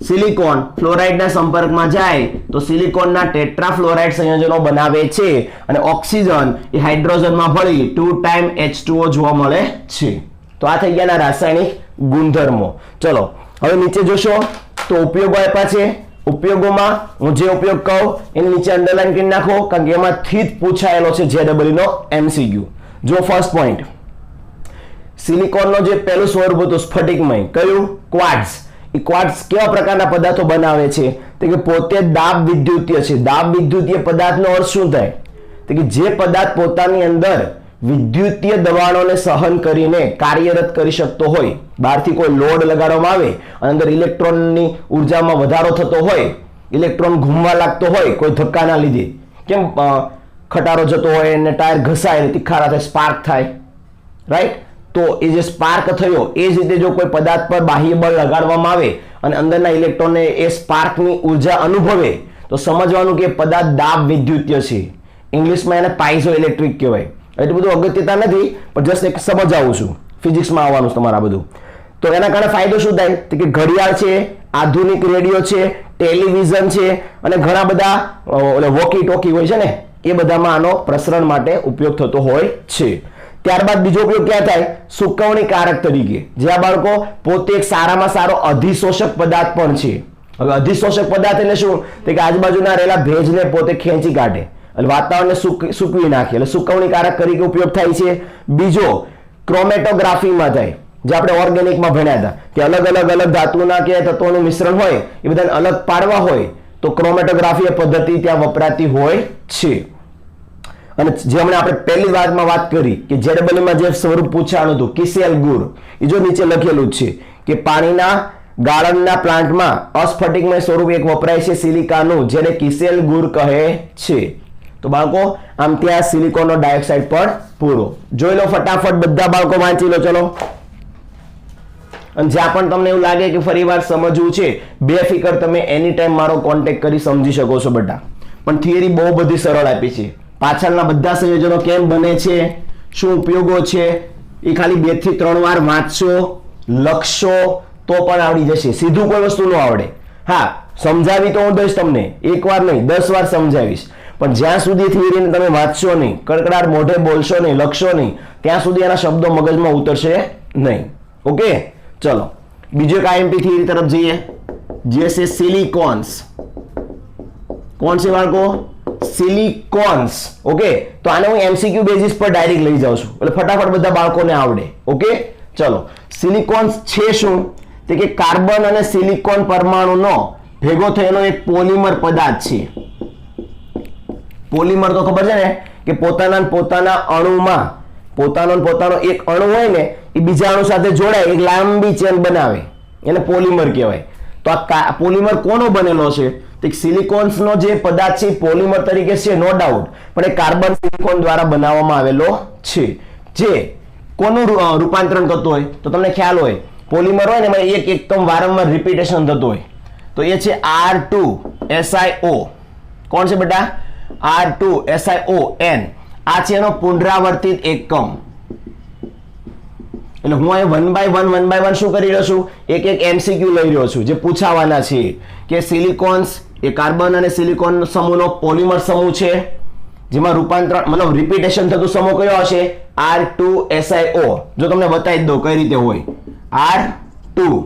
સિલિકોન ફ્લોરાઇડના સંપર્કમાં જાય તો સિલિકોનના ટેટ્રાફ્લોરાઇડ સંયોજનો બનાવે છે અને ઓક્સિજન એ હાઇડ્રોજનમાં ભળી 2 ટાઈમ H2O જોવા મળે છે. તો આ થઈ ગયા રાસાયણિક ગુણધર્મો. ચલો હવે નીચે જોશો તો ઉપયોગો આપ્યા છે. ઉપયોગોમાં હું જે ઉપયોગ કહું એની નીચે અંડરલાઈન કરી નાખો, કારણ કે એમાંથી જ પૂછાયેલો છે JEE નો MCQ. જો ફર્સ્ટ પોઈન્ટ, સિલિકોનનો જે પહેલું સ્વરૂપ હતું સ્ફટિકમય, કયું? ક્વાર્ટઝ. એ ક્વાર્ટઝ કેવા પ્રકારના પદાર્થો બનાવે છે? તો કે પોતે દાબ વિદ્યુતીય છે. દાબ વિદ્યુતીય પદાર્થનો અર્થ શું થાય? તો કે જે પદાર્થ પોતાની અંદર વિદ્યુતીય દબાણોને સહન કરીને કાર્યરત કરી શકતો હોય, બહારથી કોઈ લોડ લગાડવામાં આવે અને અંદર ઇલેક્ટ્રોનની ઉર્જામાં વધારો થતો હોય, ઇલેક્ટ્રોન ઘૂમવા લાગતો હોય કોઈ ધક્કાના લીધે, કેમ ખટારો જતો હોય અને ટાયર ઘસાય અને તીખારા થાય, સ્પાર્ક થાય, રાઈટ? તો એ જે સ્પાર્ક થયો એ જ રીતે જો કોઈ પદાર્થ પર બાહ્ય બળ લગાડવામાં આવે અને અંદરના ઇલેક્ટ્રોનને એ સ્પાર્કની ઉર્જા અનુભવે તો સમજવાનું કે પદાર્થ દાબ વિદ્યુતીય છે. ઇંગ્લિશમાં એને પાઇઝો ઇલેક્ટ્રિક કહેવાય. એટલું બધું અગત્યતા નથી, પણ જસ્ટ એક સમજાવું છું, ફિઝિક્સમાં આવવાનું તમારા બધું. તો એના કારણે ફાયદો શું થાય? તો કે ઘડિયાળ છે, આધુનિક રેડિયો છે, ટેલિવિઝન છે અને ઘણા બધા વોકી ટોકી હોય છે ને, એ બધામાં આનો પ્રસરણ માટે ઉપયોગ થતો હોય છે. ત્યારબાદ બીજો ઉપયોગ ક્યાં થાય? સુકવણી કારક તરીકે. જે આ બાળકો પોતે એક સારામાં સારો અધિશોષક પદાર્થ પણ છે. હવે અધિશોષક પદાર્થ એટલે શું? તો કે આજુબાજુના રહેલા ભેજને પોતે ખેંચી કાઢે, વાતાવરણને સૂકવી નાખે, એટલે સુકવણીકારક તરીકે ઉપયોગ થાય છે. બીજો ક્રોમેટોગ્રાફીમાં થાય, જે આપણે ઓર્ગેનિકમાં ભણ્યા હતા કે અલગ અલગ ધાતુના કે તત્વોનું મિશ્રણ હોય એ બધાને અલગ પાડવા હોય તો ક્રોમેટોગ્રાફી પદ્ધતિ ત્યાં વપરાતી હોય છે. અને જે હમણાં આપણે પહેલી વાતમાં વાત કરી કે JEE માં જે સ્વરૂપ પૂછાણું હતું કિસેલ ગુર, એ જો નીચે લખેલું છે કે પાણીના ગાળણના પ્લાન્ટમાં અસ્ફટિકમય સ્વરૂપ એક વપરાય છે સિલિકાનું, જેને કિસેલ ગુર કહે છે. તો બાળકો આમ ત્યાં સિલિકોનનો ડાયોક્સાઇડ પણ પૂરો જોઈ લો. ફટાફટ બધા બાળકો વાંચી લો. ચલો, અને જ્યાં પણ તમને એવું લાગે કે ફરીવાર સમજવું છે, બેફિકર તમે એની ટાઈમ મારો કોન્ટેક્ટ કરી સમજી શકો છો બેટા. પણ થિયરી બહુ બધી સરળ આપી છે. પાછળના બધા સંયોજનો કેમ બને છે, શું ઉપયોગો છે, એ ખાલી 2 થી 3 વાર વાંચશો, લખશો તો પણ આવડી જશે. સીધું કોઈ વસ્તુ ન આવડે. હા, સમજાવી તો હું દઈશ તમને, એક વાર નહીં 10 વાર સમજાવીશ, પણ જ્યાં સુધી થિયરીને તમે વાંચશો નહીં, કડકડાટ મોઢે બોલશો નહીં, લખશો નહીં, ત્યાં સુધી એના શબ્દો મગજમાં ઉતરશે નહીં. ઓકે, ચલો બીજો એક આઈએમપી થિયરી તરફ જઈએ, જે છે સિલિકોન્સ. કોણ છે બાળકો? સિલિકોન્સ. ઓકે, તો આને હું એમસીક્યુ બેઝિસ પર ડાયરેક્ટ લઈ જાઉં છું, એટલે ફટાફટ બધા બાળકોને આવડે. ઓકે, ચલો સિલિકોન્સ છે શું? તે કે કાર્બન અને સિલિકોન પરમાણુનો ભેગો થયેલો એક પોલિમર પદાર્થ છે. પોલિમર તો ખબર છે ને કે પોતાના અણુમાં પોતાનો એક અણુ હોય ને એ બીજા અણુ સાથે જોડાય એક લાંબી ચેન બનાવે, એને પોલિમર કહેવાય. તો આ પોલિમર કોનો બનેલો છે? તો સિલિકોન્સનો જે પદાર્થ છે પોલિમર તરીકે છે, નો ડાઉટ, પણ એ કાર્બન સિલિકોન દ્વારા બનાવવામાં આવેલો છે. જે કોનું રૂપાંતરણ કરતો હોય તો તમને ખ્યાલ હોય, પોલિમર હોય ને એમાં એક એકમ વારંવાર રિપીટેશન થતું હોય, તો એ છે R2SiO. કોણ છે બેટા? R2SiON. આ છે એનો પુનરાવર્તિત એકમ. એટલે હું અહીં 1 by 1 શું કરી રહ્યો છું? એક MCQ લઈ રહ્યો છું જે પૂછાવાના છે કે સિલિકોન્સ એ કાર્બન અને સિલિકોન સમૂહનો પોલિમર સમૂહ છે, જેમાં રૂપાંતરણ મતલબ રિપીટેશન થતું સમૂહ કયો હશે? R2SiO. જો તમને બતાવી દઉં કઈ રીતે હોય. R2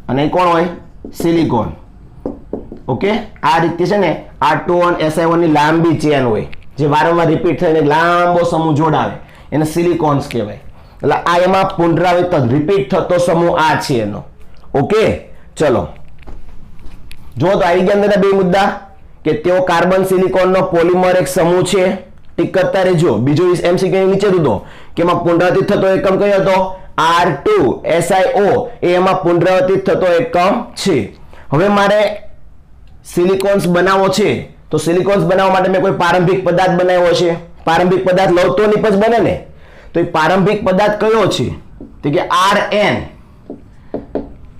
અને કોણ હોય? સિલિકોન. ઓકે, આ રીતે છે ને R2SiO ની લાંબી ચેન હોય જે વારંવાર રિપીટ થઈને લાંબો સમૂહ જોડાવે, એને સિલિકોન્સ કહેવાય. એટલે આ એમાં પુનરાવર્તિત રિપીટ થતો સમૂહ આ છે એનો. ઓકે, ચલો જો તો આવી ગયા અંદર બે મુદ્દા કે તેઓ કાર્બન સિલિકોનનો પોલિમર એક સમૂહ છે. ટીક કરતા રહેજો. બીજો એમસીક્યુ નીચે દો કે એમાં પુનરાવર્તિત થતો એકમ કયો હતો? R2SiO. એ એમાં પુનરાવર્તિત થતો એકમ છે. હવે મારે સિલિકોન્સ બનાવવો છે, તો સિલિકોન્સ બનાવવા માટે મેં કોઈ પ્રારંભિક પદાર્થ બનાવ્યો છે. પ્રારંભિક પદાર્થ લઉં તો નિપજ બને ને. તો એ પ્રારંભિક પદાર્થ કયો છે? તો કે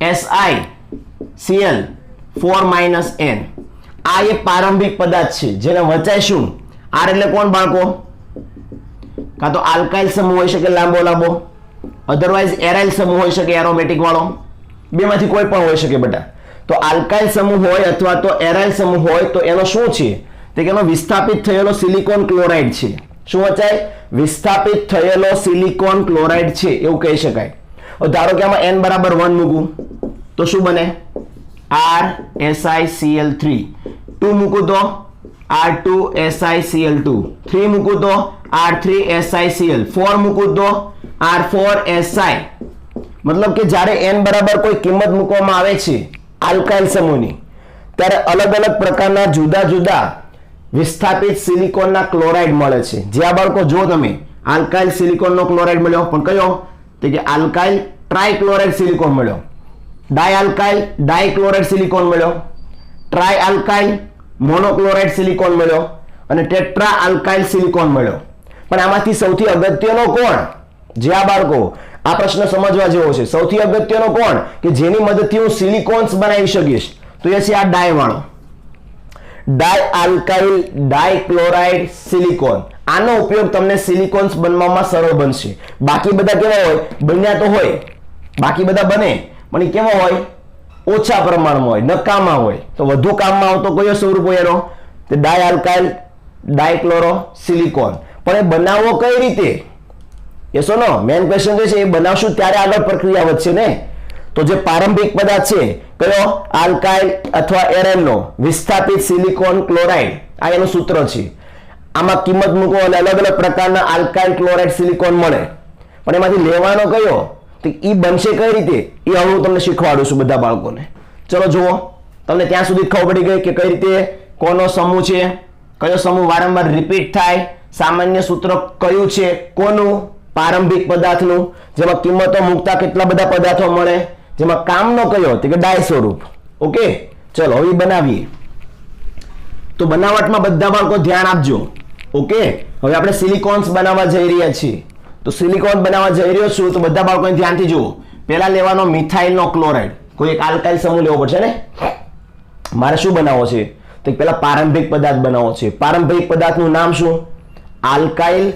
RnSiCl4 - આ એ પ્રારંભિક પદાર્થ છે જેને વચાય શું? R એટલે કોણ બાળકો? કાં તો આલ્કાઇલ સમૂહ હોઈ શકે લાંબો, અધરવાઇઝ એરાઇલ સમૂહ હોઈ શકે એરોમેટિક વાળો, બેમાંથી કોઈ પણ હોઈ શકે બેટા. તો આલ્કાઇલ સમૂહ હોય અથવા તો એરાઇલ સમૂહ હોય તો એનો શું છે? તો કે એનો વિસ્થાપિત થયેલો સિલિકોન ક્લોરાઇડ છે. શું વચાય? વિસ્થાપિત થયેલો સિલિકોન ક્લોરાઇડ છે એવું કહી શકાય. ધારો કે આમાં n બરાબર 1 મૂકું તો શું બને? RSiCl3. 2 મૂકું તો R2SiCl2. 3 મૂકું તો R3SiCl. 4 મૂકું તો R4Si. મતલબ કે જ્યારે n બરાબર કોઈ કિંમત મૂકવામાં આવે છે આલ્કાઇલ સમૂહની, ત્યારે અલગ અલગ પ્રકારના જુદા જુદા વિસ્થાપિત સિલિકોનના ક્લોરાઇડ મળે છે. જે આ બાળકો જો તમે આલ્કાઇલ સિલિકોનનો ક્લોરાઇડ મળ્યો, પણ કયો? તો કે આલ્કાઇલ ટ્રાઇક્લોરાઇડ સિલિકોન મળ્યો, ડાયઆલ્કાઇલ ડાયક્લોરાઇડ સિલિકોન મળ્યો, ટ્રાયઆલ્કાઇલ મોનોક્લોરાઇડ સિલિકોન મળ્યો અને ટેટ્રા આલ્કાઇલ સિલિકોન મળ્યો. પણ આમાંથી સૌથી અગત્યનો કોણ? જે આ બાળકો આ પ્રશ્ન સમજવા જેવો છે. સૌથી અગત્યનો કોણ કે જેની મદદથી હું સિલિકોન્સ બનાવી શકીશ? તો એ છે આ ડાય વાળો, ડાયઆલ્કાઇલ ડાયક્લોરાઇડ સિલિકોન. આનો ઉપયોગ તમને સિલિકોન્સ બનવામાં સરળ બનશે. બાકી બધા કેવા હોય? બન્યા તો હોય, બાકી બધા બને, પણ એ કેવા હોય? ઓછા પ્રમાણમાં હોય, નકામા હોય. તો વધુ કામમાં આવતો કયો સ્વરૂપ હોય એનો? તે ડાયઆલ્કાઇલ ડાયક્લોરો સિલિકોન. પણ એ બનાવવો કઈ રીતે? યસ નો મેઇન ક્વેશ્ચન જે છે એ બનાવશું ત્યારે આગળ પ્રક્રિયા વધશે ને. તો જે પ્રારંભિક પદાર્થ છે કયો? આલ્કાઇલ અથવા એરેનનો વિસ્થાપિત સિલિકોન ક્લોરાઇડ, આ એનું સૂત્ર છે. આમાં કિંમત મૂકો અને અલગ અલગ પ્રકારના આલ્કાઇલ ક્લોરાઇડ સિલિકોન મળે. પણ એમાંથી લેવાનો કયો? તો એ બનશે કઈ રીતે એ હવે હું તમને શીખવાડું છું બધા બાળકોને. ચલો જુઓ, તમને ત્યાં સુધી ખબર પડી ગઈ કે કઈ રીતે કોનો સમૂહ છે, કયો સમૂહ વારંવાર રિપીટ થાય, સામાન્ય સૂત્ર કયું છે કોનું? પ્રારંભિક પદાર્થનું, જેમાં કિંમતો મૂકતા કેટલા બધા પદાર્થો મળે, જેમાં કામનો કયો? તો કે ડાય સ્વરૂપ. ઓકે, ચલો હવે બનાવીએ. તો બનાવટમાં બધા બાળકો ધ્યાન આપજો. ઓકે, હવે આપણે સિલિકોન્સ બનાવવા જઈ રહ્યા છીએ. તો સિલિકોન બનાવવા જઈ રહ્યો છું તો બધા બાળકોને ધ્યાનથી જુઓ. પહેલા લેવાનો મિથાઇલનો ક્લોરાઇડ, કોઈ એક આલ્કાઇલ સમૂહ લેવો પડશે ને. મારે શું બનાવવો છે? તો પેલા પ્રારંભિક પદાર્થ બનાવવો છે. પ્રારંભિક પદાર્થનું નામ શું? આલ્કાઇલ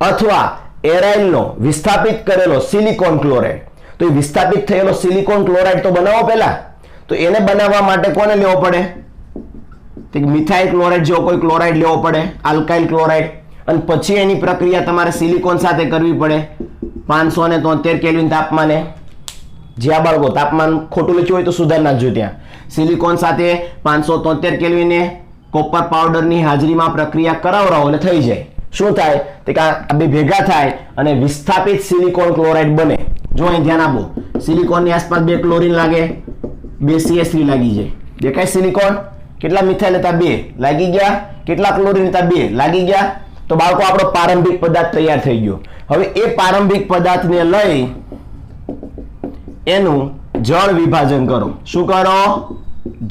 અથવા એરાઇલનો વિસ્થાપિત કરેલો સિલિકોન ક્લોરાઇડ. તો એ વિસ્થાપિત થયેલો સિલિકોન ક્લોરાઇડ તો બનાવો પહેલા. તો એને બનાવવા માટે કોને લેવો પડે? મિથાઇલ ક્લોરાઇડ જેવો કોઈ ક્લોરાઇડ લેવો પડે, આલ્કાઇલ ક્લોરાઇડ. અને પછી એની પ્રક્રિયા તમારે સિલિકોન સાથે કરવી પડે 573 કેલ્વિન તાપમાને. જ્યાં બાળકો તાપમાન ખોટું લખ્યું હોય તો સુધાર નાખજો. ત્યાં સિલિકોન સાથે 573 કેલ્વિને કોપર પાવડરની હાજરીમાં પ્રક્રિયા કરાવરાવો એટલે થઈ જાય. શું થાય? કે આ બે ભેગા થાય અને વિસ્થાપિત સિલિકોન ક્લોરાઇડ બને. જો અહીં ધ્યાન આપો, સિલિકોનની આસપાસ 2 ક્લોરીન લાગે, 2 CH3 લાગી જાય. દેખાય સિલિકોન? કેટલા મિથાઇલ હતા? 2 લાગી ગયા. કેટલા ક્લોરીન હતા? 2 લાગી ગયા. તો બાળકો આપણો પ્રારંભિક પદાર્થ તૈયાર થઈ ગયો. હવે એ પ્રારંભિક પદાર્થને લઈ એનું જળ વિભાજન કરો. શું કરો?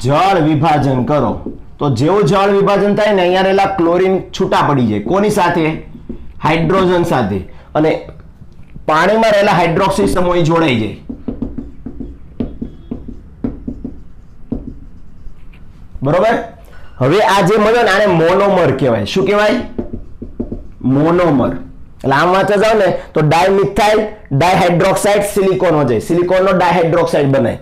જળ વિભાજન કરો. તો જેવું જળ વિભાજન થાય ને અહીંયા રહેલા ક્લોરીન છૂટા પડી જાય. કોની સાથે? હાઇડ્રોજન સાથે. અને પાણીમાં રહેલા હાઇડ્રોક્સી સમૂહ જોડાઈ જાય. બરોબર? હવે આ જે મળ્યો ને આને મોનોમર કહેવાય. શું કહેવાય? મોનોમર. એટલે આમ વાંચા જાવ ને તો ડાયમિથાઇલ ડાયહાઇડ્રોક્સાઇડ સિલિકોન હોય છે. સિલિકોનનો ડાયહાઇડ્રોક્સાઇડ બને.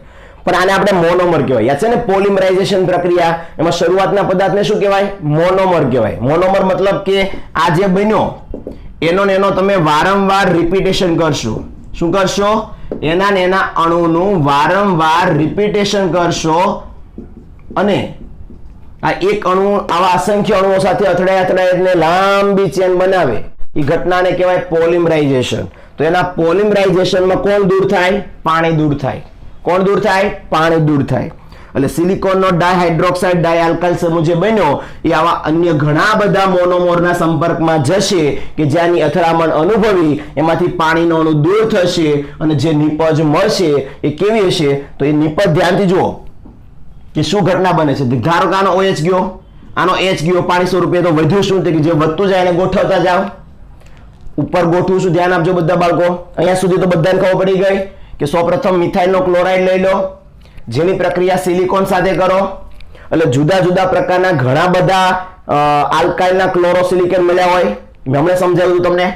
પણ આને આપણે મોનોમર કહેવાય. યાદ છે ને પોલિમરાઇઝેશન પ્રક્રિયા, એમાં શરૂઆતના પદાર્થને શું કહેવાય? મોનોમર કહેવાય. મોનોમર મતલબ કે આ જે બન્યો એનો તમે વારંવાર રિપીટેશન કરશો. શું કરશો? એના અણુનું વારંવાર રિપીટેશન કરશો અને આ એક અણુ આવા અસંખ્ય અણુઓ સાથે અથડાઈને લાંબી ચેન બનાવે. એ ઘટનાને કહેવાય પોલિમરાઇઝેશન. તો એના પોલિમરાઇઝેશનમાં કોણ દૂર થાય? પાણી દૂર થાય. કોણ દૂર થાય? પાણી દૂર થાય. એટલે સિલિકોનનો ડાયહાઇડ્રોક્સાઇડ ડાયઆલ્કાઇલ સમૂહ જે બન્યો એ આવા અન્ય ઘણા બધા મોનોમરના સંપર્કમાં જશે કે જ્યાંની અથડામણ અનુભવી એમાંથી પાણીનો અણુ દૂર થશે અને જે નિપજ મળશે એ કેવી હશે? તો એ નિપજ ધ્યાનથી જુઓ કે શું ઘટના બને છે. ધારો કે આનો OH ગયો, આનો H ગયો પાણી સ્વરૂપે, તો વધ્યું શું? કે જે વધતું જાય એને ગોઠવતા જાઓ. ઉપર ગોઠવું શું? ધ્યાન આપજો બધા બાળકો. અહીંયા સુધી તો બધાને ખબર પડી ગઈ કે સૌપ્રથમ મિથાઇલનો ક્લોરાઇડ લઈ લો, જેની પ્રક્રિયા સિલિકોન સાથે કરો. એટલે જુદા જુદા પ્રકારના ઘણા બધા આલ્કાઇલના ક્લોરોસિલિકેન મળ્યા હોય. મેં હમણાં સમજાવ્યું તમને.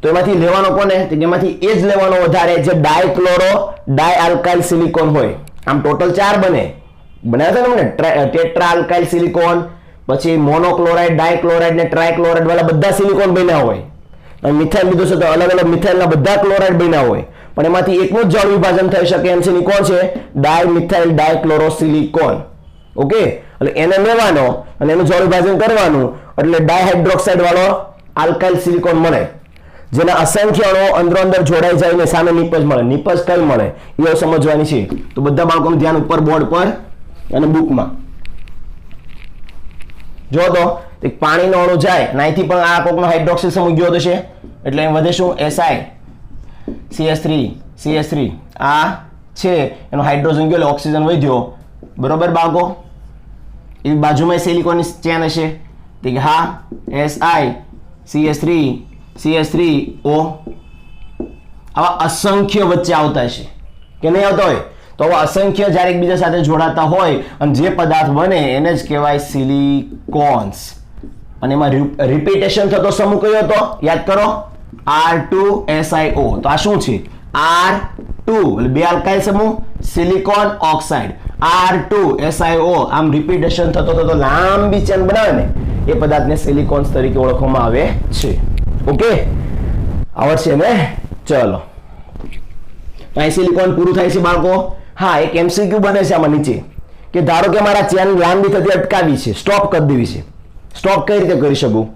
તો એમાંથી લેવાનો કોને? એમાંથી એ જ લેવાનો વધારે જે ડાયઆલ્કાઇલ સિલિકોન હોય. આમ ટોટલ 4 બને. બનાવ્યા છે ને ટેટ્રા આલ્કાઇલ સિલિકોન, પછી મોનોક્લોરાઇડ, ડાયક્લોરાઇડ ને ટ્રાયક્લોરાઇડ વાળા બધા સિલિકોન બન્યા હોય. અને મિથાઇલ લીધો છે તો અલગ અલગ મિથાઇલના બધા ક્લોરાઇડ બન્યા હોય. પણ એમાંથી એકનું જ જળ વિભાજન થઈ શકે એમ છે. કોણ છે? ડાયમિથાઇલ ડાયક્લોરોસિલિકોન. ઓકે, એટલે એને લેવાનો અને એનું જળ વિભાજન કરવાનું એટલે ડાયહાઇડ્રોક્સાઇડ વાળો આલ્કાઇલ સિલિકોન મળે, જેના અસંખ્ય અણુઓ અંદર જોડાઈ જાય ને સામે નિપજ મળે. નિપજ કઈ મળે એ સમજવાની છે. તો બધા બાળકોનું ધ્યાન ઉપર બોર્ડ પર અને બુકમાં જો તો પાણીનો અણુ જાય અહીંથી પણ આ કોકનો હાઇડ્રોક્સિલ સમૂહ ગયો છે એટલે એમ વધે શું? CH3 આ છે એનો હાઇડ્રોજન ગયો એટલે ઓક્સિજન વધ્યો. બરોબર બાળકો? એ બાજુમાં સિલિકોનની ચેન હશે કે હા CH3O આવા અસંખ્ય વચ્ચે આવતા છે કે નહીં આવતા હોય? તો આવા અસંખ્ય જ્યારે એકબીજા સાથે જોડાતા હોય અને જે પદાર્થ બને એને જ કહેવાય સિલિકોન્સ. અને એમાં રિપીટેશન થતો સમૂહ કયો હતો? યાદ કરો, R2SiO. તો આ શું છે? R2 એટલે 2 આલ્કાઇલ સમૂહ, સિલિકોન ઓક્સાઇડ, R2SiO. આમ રિપીટેશન થતો લાંબી ચેન બનાવે ને એ પદાર્થને સિલિકોન્સ તરીકે ઓળખવામાં આવે છે. ઓકે, આવડશે ને? ચલો, અહીં સિલિકોન પૂરું થાય છે બાળકો. હા, એક MCQ બને છે આમાં નીચે કે ધારો કે મારા ચેન લાંબી થતી અટકાવી છે, સ્ટોપ કરી દેવી છે. સ્ટોપ કઈ રીતે કરી શકું?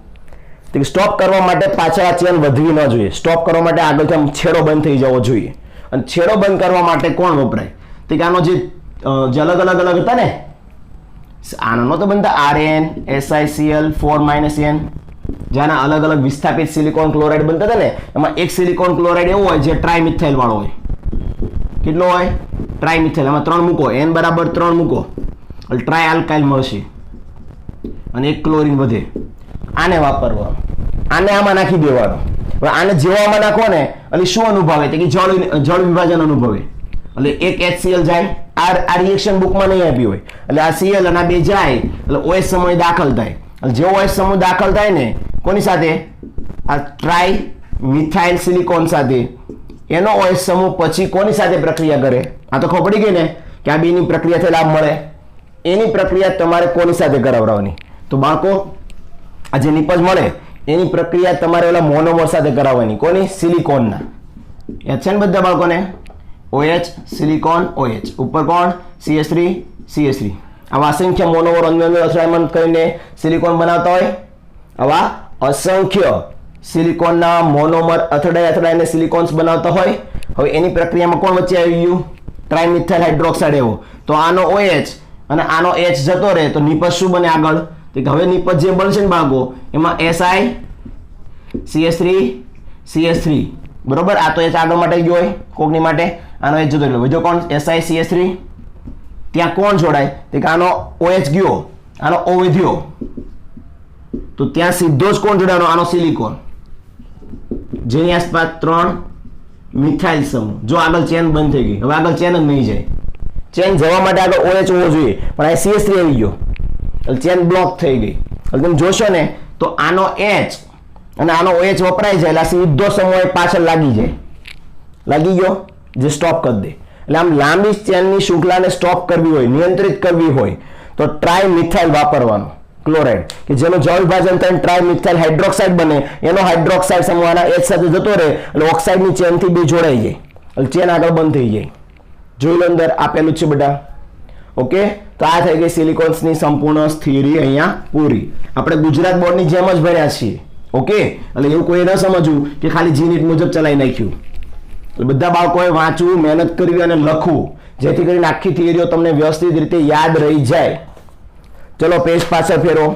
સ્ટોપ કરવા માટે પાછળ આ ચેન વધવી ન જોઈએ. સ્ટોપ કરવા માટે આગળથી આમ છેડો બંધ થઈ જવો જોઈએ. અને છેડો બંધ કરવા માટે કોણ વપરાય? તો કે આનો જે અલગ હતા ને, આનો તો બનતા RN SiCl 4 N, જેના અલગ અલગ વિસ્થાપિત સિલિકોન ક્લોરાઇડ બનતા હતા ને, એમાં એક સિલિકોન ક્લોરાઇડ એવો હોય જે ટ્રાયમિથાઇલ વાળો હોય. કેટલો હોય? ટ્રાયમિથાઇલ. એમાં 3 મૂકો, N બરાબર 3 મૂકો એટલે ટ્રાય આલ્કાઇલ મળશે અને એક ક્લોરીન વધે. આને વાપરવાનો, આને આમાં નાખી દેવાનો. હવે આને જેવામાં નાખો ને એટલે શું અનુભવે? કે જળ વિભાજન અનુભવે. એટલે એક HCl જાય, આ રિએક્શન બુકમાં નહીં આપી હોય એટલે આ Cl અને આ બે જાય એટલે OH સમૂહ દાખલ થાય એટલે જેવો OH સમૂહ દાખલ થાય ને કોની સાથે આ ટ્રાય મિથાઇલ સિલિકોન સાથે એનો OH સમૂહ પછી કોની સાથે પ્રક્રિયા કરે આ તો ખબર પડી ગઈ ને કે આ બેની પ્રક્રિયા થઈ લાભ મળે એની પ્રક્રિયા તમારે કોની સાથે કરાવવાની તો બાળકો આ જે નિપજ મળે એની પ્રક્રિયા તમારે ઓલા મોનોમર સાથે કરાવવાની કોની સિલિકોનના યાદ છે ને બધા બાળકોને OH સિલિકોન OH ઉપર કોણ CH3 આવા અસંખ્ય મોનોમર અંદર અથડામણ કરીને સિલિકોન બનાવતા હોય આવા અસંખ્ય સિલિકોનના મોનોમર અથડાઈને સિલિકોન્સ બનાવતા હોય હવે એની પ્રક્રિયામાં કોણ વચ્ચે આવી ગયું ટ્રાઇમિથાઇલ હાઇડ્રોક્સાઇડ એવો તો આનો OH અને આનો H જતો રહે તો નિપજ શું બને આગળ તો હવે નિપજ જે બનશે ને બાળકો એમાં SiCH3 બરોબર આ તો H આગળ માટે ગયો હોય કોકની માટે આનો H જતો રહ્યો બીજો કોણ SiCH3 ત્યાં કોણ જોડાય તો કે આનો OH ગયો આનો O વધ્યો તો ત્યાં સીધો જ કોણ જોડાવાનો આનો સિલિકોન જેની આસપાસ 3 મિથાઇલ સમૂહ જો આગળ ચેન બંધ થઈ ગઈ હવે આગળ ચેન જ નહીં જાય ચેન જવા માટે આગળ OH હોવો જોઈએ પણ આ CH3 આવી ગયો એટલે ચેન બ્લોક થઈ ગઈ એટલે તમે જોશો ને તો આનો H અને આનો OH વપરાય જાય એટલે સીધો સમૂહ પાછળ લાગી ગયો જે સ્ટોપ કરી દે એટલે આમ લાંબી ચેનની શૃંખલાને સ્ટોપ કરવી હોય નિયંત્રિત કરવી હોય તો ટ્રાઇમિથાઇલ વાપરવાનો ક્લોરાઇડ કે જેનું જળ વિભાજન થઈને ટ્રાઇમિથાઇલ હાઇડ્રોક્સાઇડ બને એનો હાઇડ્રોક્સાઇડ સમૂહ આના H સાથે જતો રહે એટલે ઓક્સાઇડની ચેનથી બે જોડાઈ જાય એટલે ચેન આગળ બંધ થઈ જાય જોઈ લો અંદર આપેલું છે બધા ઓકે તો આ થઈ ગઈ સિલિકોન્સની સંપૂર્ણ થિયરી અહીંયા પૂરી આપણે ગુજરાત બોર્ડની જેમ જ ભણ્યા છીએ ઓકે એટલે એવું કોઈ ન સમજવું કે ખાલી જીનીટ મુજબ ચલાવી નાખ્યું એટલે બધા બાળકોએ વાંચવું મહેનત કરવી અને લખવું જેથી કરીને આખી થિયરીઓ તમને વ્યવસ્થિત રીતે યાદ રહી જાય ચલો પેજ પાછળ ફેરો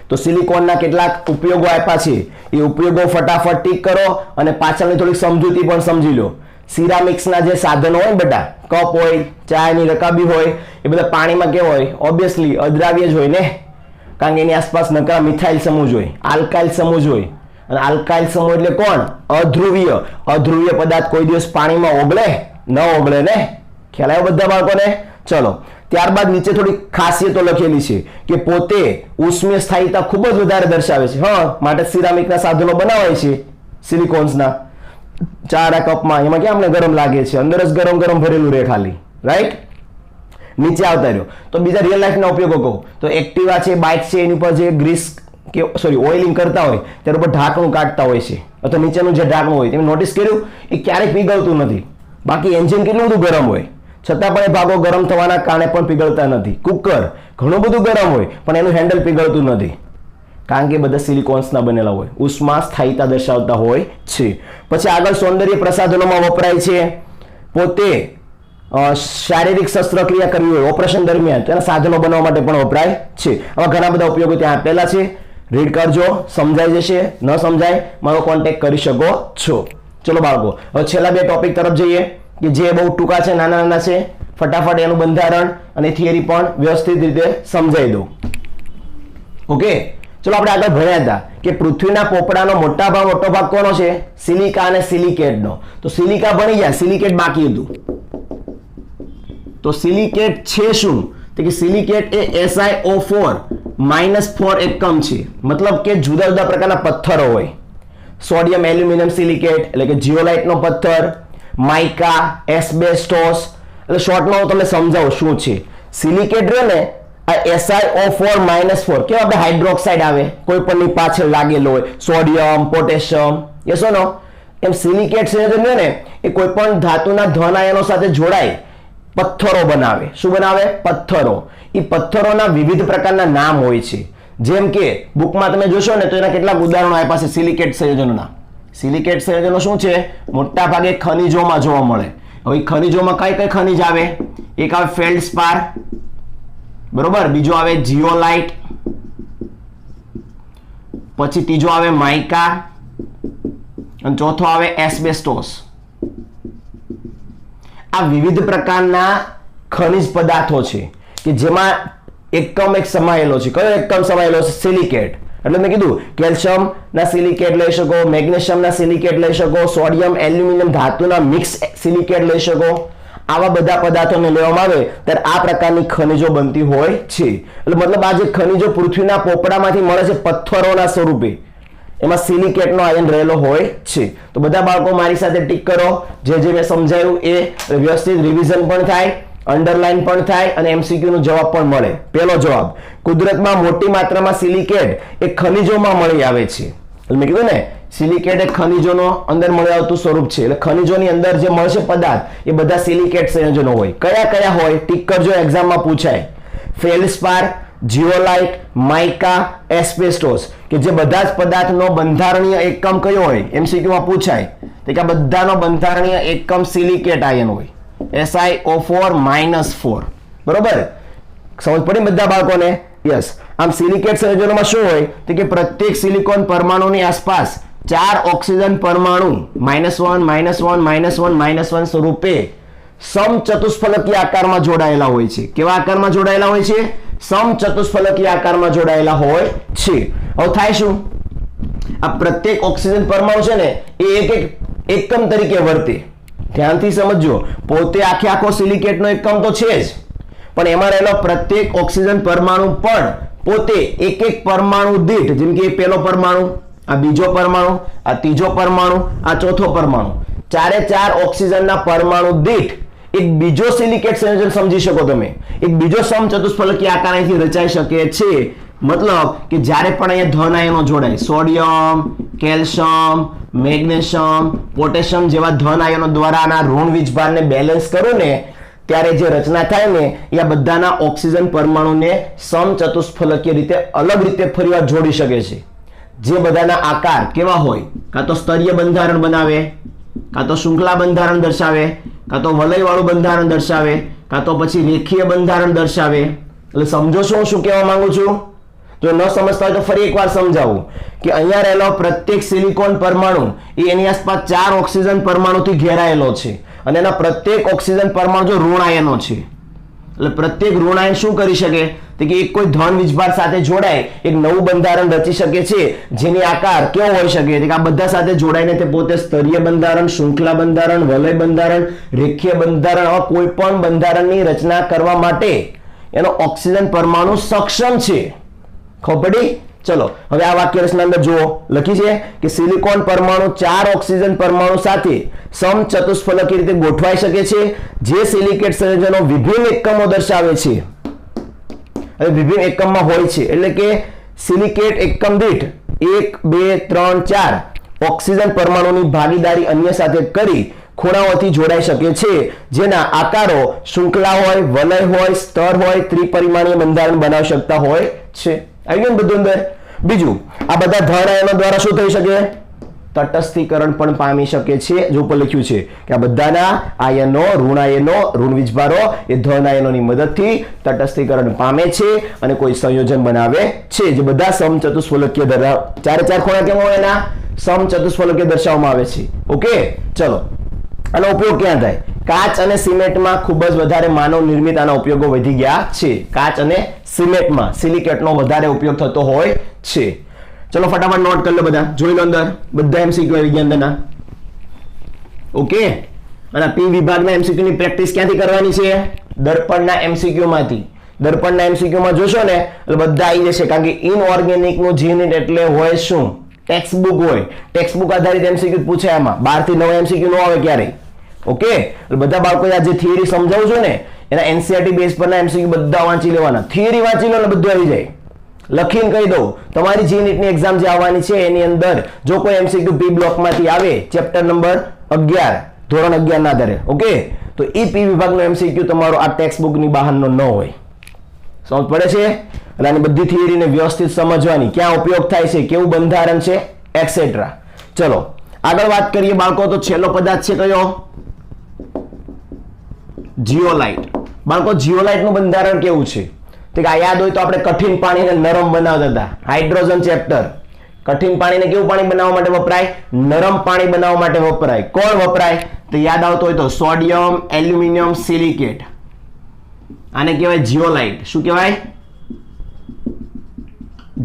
તો સિલિકોનના કેટલાક ઉપયોગો આપ્યા છે એ ઉપયોગો ફટાફટ ટીક કરો અને પાછળની થોડી સમજૂતી પણ સમજી લો સિરામિક્સના જે સાધનો હોય બધા કપ હોય ચાની રકાબી હોય એ બધા પાણીમાં કેવો હોય ઓબ્વિયસલી અદ્રાવ્ય જ હોય ને કારણ કે એની આસપાસ નકરા મિથાઇલ સમૂહ હોય આલ્કાઇલ સમૂહ હોય અને આલ્કાઇલ સમૂહ એટલે કોણ અધ્રુવીય પદાર્થ કોઈ દિવસ પાણીમાં ઓગળે ન ઓગળે ને ખ્યાલ આવ્યો બધા બાળકોને ચલો ત્યારબાદ નીચે થોડી ખાસિયતો લખેલી છે કે પોતે ઉષ્મીય સ્થાયીતા ખૂબ જ વધારે દર્શાવે છે માટે સિરામિકના સાધનો બનાવાય છે સિલિકોન્સના ચારા કપમાં એમાં ક્યાં અમને ગરમ લાગે છે અંદર જ ગરમ ભરેલું રહે ખાલી રાઈટ નીચે આવતા રહ્યો તો બીજા રિયલ લાઈફના ઉપયોગો કહું તો એક્ટિવા છે બાઇક છે એની પર જે ગ્રીસ કે ઓઇલિંગ કરતા હોય ત્યારે ઉપર ઢાંકણું કાઢતા હોય છે અથવા નીચેનું જે ઢાંકણું હોય તમે નોટિસ કર્યું એ ક્યારેક પીગળતું નથી બાકી એન્જિન કેટલું બધું ગરમ હોય છતાં પણ એ ભાગો ગરમ થવાના કારણે પણ પીગળતા નથી કુકર ઘણું બધું ગરમ હોય પણ એનું હેન્ડલ પીગળતું નથી કારણ કે બધા સિલિકોન્સના બનેલા હોય ઉષ્મા સ્થાયીતા દર્શાવતા હોય છે પછી આગળ સૌંદર્ય પ્રસાધનોમાં વપરાય છે પોતે શારીરિક શસ્ત્રક્રિયા કરવી હોય ઓપરેશન દરમિયાન તેના સાધનો બનાવવા માટે પણ વપરાય છે આવા ઘણા બધા ઉપયોગો ત્યાં આપેલા છે રીડ કરજો સમજાઈ જશે ન સમજાય મારો કોન્ટેક્ટ કરી શકો છો ચલો બાળકો હવે છેલ્લા બે ટોપિક તરફ જઈએ કે જે બહુ ટૂંકા છે નાના છે ફટાફટ એનું બંધારણ અને થિયરી પણ વ્યવસ્થિત રીતે સમજાવી દઉં ઓકે ચલો આપણે આગળ ભણ્યા હતા કે પૃથ્વીના પોપડાનો મોટો ભાગ કોનો છે સિલિકા અને સિલિકેટનો તો સિલિકા ભણી ગયા સિલિકેટ બાકી હતું તો સિલિકેટ છે શું તો કે સિલિકેટ એ SiO4 - 4 એકમ છે મતલબ કે જુદા જુદા પ્રકારના પથ્થરો હોય સોડિયમ એલ્યુમિનિયમ સિલિકેટ એટલે કે જીઓલાઇટનો પથ્થર માઇકા એસ્બેસ્ટોસ એટલે શોર્ટમાં હું તમને સમજાવું શું છે સિલિકેટ રહે ને આ SiO4 - 4 કેવા આપણે હાઇડ્રોક્સાઇડ આવે કોઈ પણની પાછળ લાગેલો હોય sodium potassium yes or no એમ સિલિકેટ સંયોજન ને એ કોઈ પણ ધાતુના ધન આયનો સાથે જોડાય પથ્થરો બનાવે શું બનાવે પથ્થરો એ પથ્થરોના વિવિધ પ્રકારના નામ હોય છે જેમ કે બુકમાં તમે જોશો ને તો એના કેટલાક ઉદાહરણો આપ્યા છે સિલિકેટ સંયોજનોના સિલિકેટ સંયોજનો શું છે મોટા ભાગે ખનિજોમાં જોવા મળે હવે ખનિજોમાં કઈ ખનિજ આવે એક આવે ફેલ્ડસ્પાર બરોબર બીજો આવે જીઓલાઇટ પછી ત્રીજો આવે માઇકા અને ચોથો આવે એસ્બેસ્ટોસ આ વિવિધ પ્રકારના ખનિજ પદાર્થો છે કે જેમાં એકમ એક સમાયેલો છે કયો એકમ સમાયેલો છે સિલિકેટ એટલે મેં કીધું કેલ્શિયમ ના સિલિકેટ લઈ શકો મેગ્નેશિયમ ના સિલિકેટ લઈ શકો સોડિયમ એલ્યુમિનિયમ ધાતુના મિક્સ સિલિકેટ લઈ શકો આવા બધા પદાર્થોને લેવામાં આવે ત્યારે આ પ્રકારની ખનિજો બનતી હોય છે. એટલે મતલબ આ જે ખનિજો પૃથ્વીના પોપડામાંથી મળે છે પથ્થરોના સ્વરૂપે, એમાં સિલિકેટનો આયન રહેલો હોય છે. તો બધા બાળકો મારી સાથે ટીક કરો. જે મેં સમજાવ્યું એ વ્યવસ્થિત રિવિઝન પણ થાય, અંડરલાઈન પણ થાય અને MCQ નો જવાબ પણ મળે. પહેલો જવાબ, કુદરતમાં મોટી માત્રામાં સિલિકેટ એ ખનિજોમાં મળી આવે છે. એટલે મેં કીધું ને સિલિકેટ એ ખનિજોનો અંદર મળી આવતું સ્વરૂપ છે. એટલે ખનિજોની અંદર જે મળશે પદાર્થ એ બધા સિલિકેટ સંયોજનો હોય. કયા કયા હોય ટીક કરજો, એક્ઝામમાં પૂછાય. ફેલ્સપાર, જીઓલાઇટ, માઇકા, એસ્બેસ્ટોસ કે જે બધા જ પદાર્થનો બંધારણીય એકમ કયો હોય MCQ માં પૂછાય તો કે આ બધાનો બંધારણીય એકમ સિલિકેટ આયન હોય, SiO4-4. બરોબર, સમજ પડી બધા બાળકોને? યસ. આમ સિલિકેટ સંયોજનોમાં શું હોય તો કે પ્રત્યેક સિલિકોન પરમાણુની આસપાસ 4 ઓક્સિજન પરમાણુ -1 સ્વરૂપે સમચતુષ્ફલકીય આકારમાં જોડાયેલા હોય છે. કેવા આકારમાં જોડાયેલા હોય છે? સમચતુષ્ફલકીય આકારમાં જોડાયેલા હોય છે. હવે થાય શું? આ પ્રત્યેક ઓક્સિજન પરમાણુ છે ને એ એક એકમ તરીકે વર્તે. ધ્યાનથી સમજજો, પોતે આખો સિલિકેટનો એકમ તો છે જ, પણ એમાં રહેલો પ્રત્યેક ઓક્સિજન પરમાણુ પણ પોતે એક પરમાણુ દીઠ, જેમ કે પહેલો પરમાણુ, આ બીજો પરમાણુ, આ ત્રીજો પરમાણુ, આ ચોથો પરમાણુ, 4 ઓક્સિજનના પરમાણુ દીઠ એક બીજો સિલિકેટ સંયોજન સમજી શકો તમે, એક બીજો સમચતુષ્ફલકીય આકાર અહીંથી રચાઈ શકે છે. મતલબ કે જ્યારે પણ અહીંયા ધન આયનો જોડાય, સોડિયમ, કેલ્શિયમ, મેગ્નેશિયમ, પોટેશિયમ જેવા ધન આયનો દ્વારા આના ઋણ વીજભારને બેલેન્સ કરો ને ત્યારે જે રચના થાય ને એ આ બધાના ઓક્સિજન પરમાણુને સમચતુષ્ફલકીય રીતે અલગ રીતે ફરીવાર જોડી શકે છે. જે બધાના આકાર કેવા હોય, કાં તો સ્તરીય બંધારણ બનાવે, કાં તો શૃંખલા બંધારણ દર્શાવે, કાં તો વલયવાળું બંધારણ દર્શાવે, કાં તો પછી રેખીય બંધારણ દર્શાવે. એટલે સમજો છો હું શું કહેવા માંગુ છું? જો ન સમજતા હોય તો ફરી એકવાર સમજાવું કે અહીંયા રહેલો પ્રત્યેક સિલિકોન પરમાણુ એ એની આસપાસ 4 ઓક્સિજન પરમાણુથી ઘેરાયેલો છે અને એના પ્રત્યેક ઓક્સિજન પરમાણુ જો ઋણ આયનો છે. એટલે પ્રત્યેક ઋણ આયન શું કરી શકે તો કે એક કોઈ ધન વીજભાર સાથે જોડાય એક નવું બંધારણ રચી શકે છે, જેની આકાર કેવો હોઈ શકે કે આ બધા સાથે જોડાઈને તે પોતે સ્તરીય બંધારણ, શૃંખલા બંધારણ, વલય બંધારણ, રેખીય બંધારણ, આવા કોઈ પણ બંધારણની રચના કરવા માટે એનો ઓક્સિજન પરમાણુ સક્ષમ છે. ખબર પડી? ચલો હવે આ વાક્ય રચના અંદર જુઓ, લખી છે કે સિલિકોન પરમાણુ 4 ઓક્સિજન પરમાણુ સાથે સમચતુષ્ફલકીય રીતે ગોઠવાઈ શકે છે. જે સિલિકેટ સંયોજનો વિભિન્ન એકમો દર્શાવે છે, હવે વિભિન્ન એકમમાં હોય છે, એટલે કે સિલિકેટ એકમ દીઠ 1 2 3 4 ઓક્સિજન પરમાણુની ભાગીદારી અન્ય સાથે કરી ખૂણાઓથી જોડાઈ શકે છે, જેના આકારો શૃંખલા હોય, વલય હોય, સ્તર હોય, ત્રિપરિમાણીય બંધારણ બનાવી શકતા હોય છે. આવી ગયું બધું અંદર? બીજું, આ બધા ધન આયનો દ્વારા શું થઈ શકે? તટસ્થીકરણ પણ પામી શકે છે. જો ઉપર લખ્યું છે કે આ બધાના આયનો, ઋણ વીજભારો એ ધન આયનોની મદદથી તટસ્થીકરણ પામે છે અને કોઈ સંયોજન બનાવે છે, જે બધા સમચતુષ્ફલકીય ધરાવ 4 ખૂણા કેમ હોય એના? સમચતુષ્ફલકીય દર્શાવવામાં આવે છે. ઓકે, ચલો આનો ઉપયોગ ક્યાં થાય? કાચ અને સિમેન્ટમાં ખૂબ જ વધારે માનવ નિર્મિત આના ઉપયોગો વધી ગયા છે. કાચ અને સિમેન્ટમાં સિલિકેટનો વધારે ઉપયોગ થતો હોય છે. ચલો ફટાફટ નોટ કરી લો, બધા જોઈ લો અંદર, બધા MCQ આવી ગયા અંદરના. ઓકે, અને P વિભાગના MCQ ની પ્રેક્ટિસ ક્યાંથી કરવાની છે? દર્પણના MCQ માંથી. દર્પણના MCQ માં જોશો ને એટલે બધા આવી જશે, કારણ કે ઇનઓર્ગેનિક નું યુનિટ એટલે હોય શું? ટેક્સ્ટબુક હોય. ટેક્સ્ટબુક આધારિત MCQ પૂછાય આમાં, 12 થી 9 MCQ નો આવે ક્યારેય. ઓકે, એટલે બધા બાળકોએ આ જે થિયરી સમજાવું છું ને એના NCERT બેઝ પરના MCQ બધા વાંચી લેવાના. થિયરી વાંચી લો એટલે બધું આવી જાય. લખીને કહી દઉં, તમારી જે નીટની એક્ઝામ જે આવવાની છે એની અંદર જો કોઈ MCQ P બ્લોકમાંથી આવે, ચેપ્ટર નંબર 11 ધોરણ 11 ના આધારે, ઓકે, તો એ P વિભાગનો MCQ તમારો આ ટેક્સ્ટબુકની બહારનો ન હોય. સમજ પડે છે? એટલે આની બધી થિયરીને વ્યવસ્થિત સમજવાની, ક્યાં ઉપયોગ થાય છે, કેવું બંધારણ છે, એટસેટ્રા. ચલો આગળ વાત કરીએ બાળકો, તો છેલ્લો પદાર્થ છે કયો? જીઓલાઇટ. બાળકો જીઓલાઇટ નું બંધારણ કેવું છે? તો કે આ યાદ હોય તો આપણે કઠિન પાણીને નરમ બનાવતા હતા, હાઇડ્રોજન ચેપ્ટર. કઠિન પાણીને કેવું પાણી બનાવવા માટે વપરાય? નરમ પાણી બનાવવા માટે વપરાય. કોણ વપરાય? તો યાદ આવતો હોય તો સોડિયમ, એલ્યુમિનિયમ સિલિકેટ. આને કહેવાય જીઓલાઇટ. શું કહેવાય?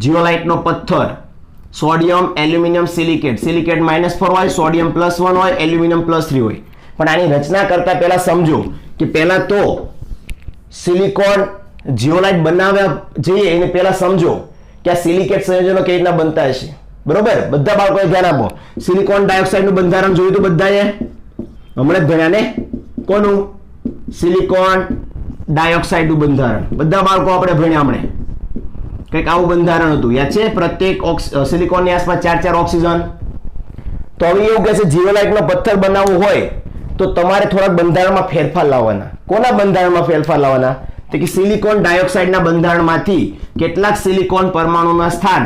જીઓલાઇટ નો પથ્થર. Sodium, aluminium silicate. સિલિકેટ -4 હોય, સોડિયમ +1 હોય, એલ્યુમિનિયમ +3 હોય. પણ આની રચના કરતા પહેલા સમજો કે પહેલા તો સિલિકોન જીઓલાઇટ બનાવ્યા જઈએ એને પહેલા સમજો કે આ સિલિકેટ સંયોજનો કેવી રીતના બનતા હશે. બરોબર, બધા બાળકોએ ધ્યાન આપો. સિલિકોન ડાયોક્સાઇડનું બંધારણ જોયું હતું બધાએ? હમણાં જ ભણ્યા ને? કોનું? સિલિકોન ડાયોક્સાઇડનું બંધારણ બધા બાળકો આપણે ભણ્યા હમણે. કંઈક આવું બંધારણ હતું, યાદ છે? પ્રત્યેક સિલિકોનની આસપાસ 4 ઓક્સિજન. તો હવે એવું કહે છે જીઓલાઇટનો પથ્થર બનાવવો હોય તો તમારે થોડાક બંધારણમાં ફેરફાર લાવવાના. કોના બંધારણમાં ફેરફાર લાવવાના? તો કે સિલિકોન ડાયોક્સાઇડના બંધારણમાંથી કેટલાક સિલિકોન પરમાણુના સ્થાન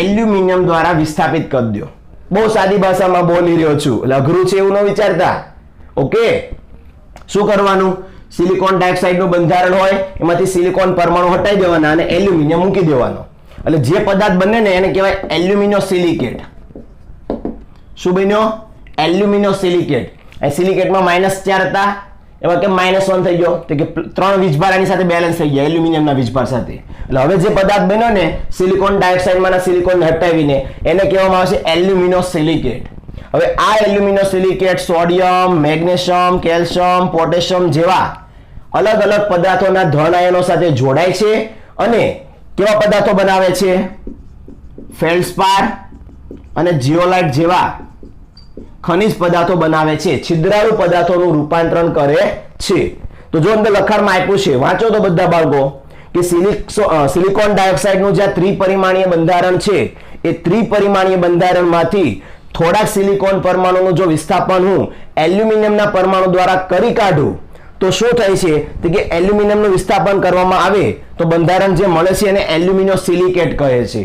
એલ્યુમિનિયમ દ્વારા વિસ્થાપિત કરી દો. બહુ સાદી ભાષામાં બોલી રહ્યો છું, એટલે અઘરું છે એવું ન વિચારતા. ઓકે, શું કરવાનું? સિલિકોન ડાયોક્સાઇડનું બંધારણ હોય એમાંથી સિલિકોન પરમાણુ હટાવી દેવાના અને એલ્યુમિનિયમ મૂકી દેવાનો. એટલે જે પદાર્થ બને ને એને કહેવાય એલ્યુમિનો સિલિકેટ. શું બન્યો? એલ્યુમિનો સિલિકેટ. આ સિલિકેટમાં -4 હતા, એમાં કેમ -1 થઈ ગયો? તો કે 3 વીજભાર આની સાથે બેલેન્સ થઈ ગયા એલ્યુમિનિયમના વીજભાર સાથે. એટલે હવે જે પદાર્થ બન્યો ને સિલિકોન ડાયોક્સાઇડમાંના સિલિકોન હટાવીને એને કહેવામાં આવે છે એલ્યુમિનો સિલિકેટ. હવે આ alumino silicate sodium, magnesium, calcium, potassium જેવા અલગ અલગ પદાર્થોના ધન આયનો સાથે જોડાય છે અને કેવા પદાર્થો બનાવે છે? ફેલ્ડસ્પાર અને જીઓલાઇટ જેવા ખનિજ પદાર્થો બનાવે છે, છિદ્રાળુ પદાર્થોનું રૂપાંતરણ કરે છે. તો જો અંદર લખાણમાં આપ્યું છે, વાંચો તો બધા બાળકો, કે સિલિકોન ડાયોક્સાઇડનું જે ત્રિપરિમાણીય બંધારણ છે એ ત્રિપરિમાણીય બંધારણમાંથી થોડાક સિલિકોન પરમાણુનું જો વિસ્થાપન હું એલ્યુમિનિયમના પરમાણુ દ્વારા કરી કાઢું તો શું થાય છે? તો કે એલ્યુમિનિયમનું વિસ્થાપન કરવામાં આવે તો બંધારણ જે મળે છે એને એલ્યુમિનો સિલિકેટ કહે છે.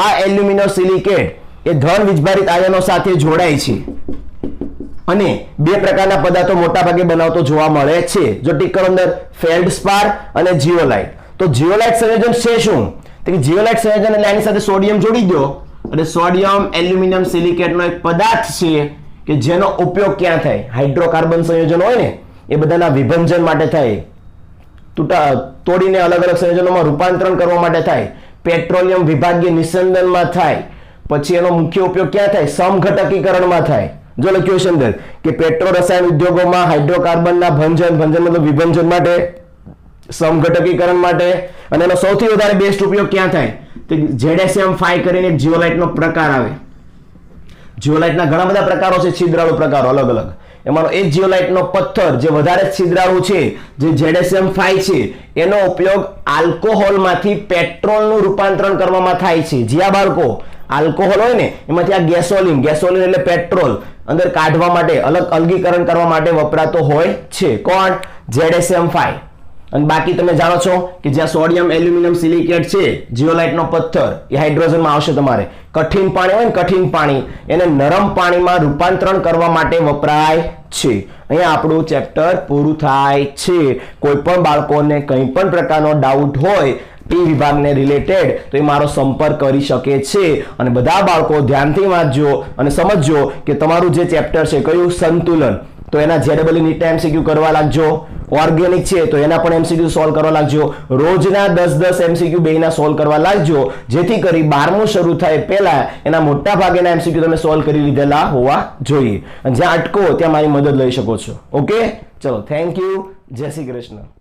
આ એલ્યુમિનો સિલિકેટ એ ધન વીજભારિત આયનો સાથે જોડાય છે અને બે પ્રકારના પદાર્થો મોટા ભાગે બનાવતો જોવા મળે છે. જો ટીક કરો અંદર, ફેલ્ડસ્પાર અને જીઓલાઇટ. તો જીઓલાઇટ સંયોજન છે શું? તો કે જીઓલાઇટ સંયોજન એટલે આની સાથે સોડિયમ જોડી દો અને સોડિયમ એલ્યુમિનિયમ સિલિકેટનો એક પદાર્થ છે કે જેનો ઉપયોગ ક્યાં થાય? હાઇડ્રોકાર્બન સંયોજન હોય ને એ બધાના વિભંજન માટે થાય, તોડીને અલગ અલગ સંયોજનોમાં રૂપાંતરણ કરવા માટે થાય, પેટ્રોલિયમ વિભાગીય નિસ્યંદનમાં થાય, પછી એનો મુખ્ય ઉપયોગ ક્યાં થાય? સમઘટકીકરણમાં થાય. જો લખ્યું છે અંદર કે પેટ્રો રસાયણ ઉદ્યોગોમાં હાઇડ્રોકાર્બનના ભંજન મતલબ વિભંજન માટે, સમઘટકીકરણ માટે, અને એનો સૌથી વધારે બેસ્ટ ઉપયોગ ક્યાં થાય? તો ZSM5 કરીને એક જીઓલાઇટનો પ્રકાર આવે. જીઓલાઇટના ઘણા બધા પ્રકારો છે, છિદ્રાળુ પ્રકારો અલગ અલગ. એમાંનો એક જીઓલાઇટનો પથ્થર જે વધારે છિદ્રાળુ છે, જે ZSM5 છે, એનો ઉપયોગ આલ્કોહોલમાંથી પેટ્રોલનું રૂપાંતરણ કરવામાં થાય છે. જ્યાં બાળકો આલ્કોહોલ હોય ને એમાંથી આ ગેસોલિન એટલે પેટ્રોલ અંદર કાઢવા માટે, અલગીકરણ કરવા માટે વપરાતો હોય છે. કોણ? ZSM5. અને બાકી તમે જાણો છો કે જ્યાં સોડિયમ એલ્યુમિનિયમ સિલિકેટ છે, જીઓલાઇટનો પથ્થર, એ હાઇડ્રોજનમાં આવશે. તમારે કઠિન પાણી હોય ને, કઠિન પાણી એને નરમ પાણીમાં રૂપાંતરણ કરવા માટે વપરાય છે. અહીંયા આપણું ચેપ્ટર પૂરું થાય છે. કોઈ પણ બાળકોને કંઈ પણ પ્રકારનો ડાઉટ હોય ટી વિભાગને રિલેટેડ તો એ મારો સંપર્ક કરી શકે છે. અને બધા બાળકો ધ્યાનથી વાંચજો અને સમજજો કે તમારું જે ચેપ્ટર છે કયું? સંતુલન. તો એના JEE નીટના MCQ કરવા લાગજો. ઓર્ગેનિક છે તો એના પણ MCQ સોલ્વ કરવા લાગજો. રોજના 10 MCQ બેયના સોલ્વ કરવા લાગજો, જેથી કરી 12મું શરૂ થાય પહેલા એના મોટા ભાગેના MCQ તમે સોલ્વ કરી લીધેલા હોવા જોઈએ. અને જ્યાં અટકો ત્યાં મારી મદદ લઈ શકો છો. ઓકે, ચલો, થેન્ક યુ. જય શ્રી કૃષ્ણ.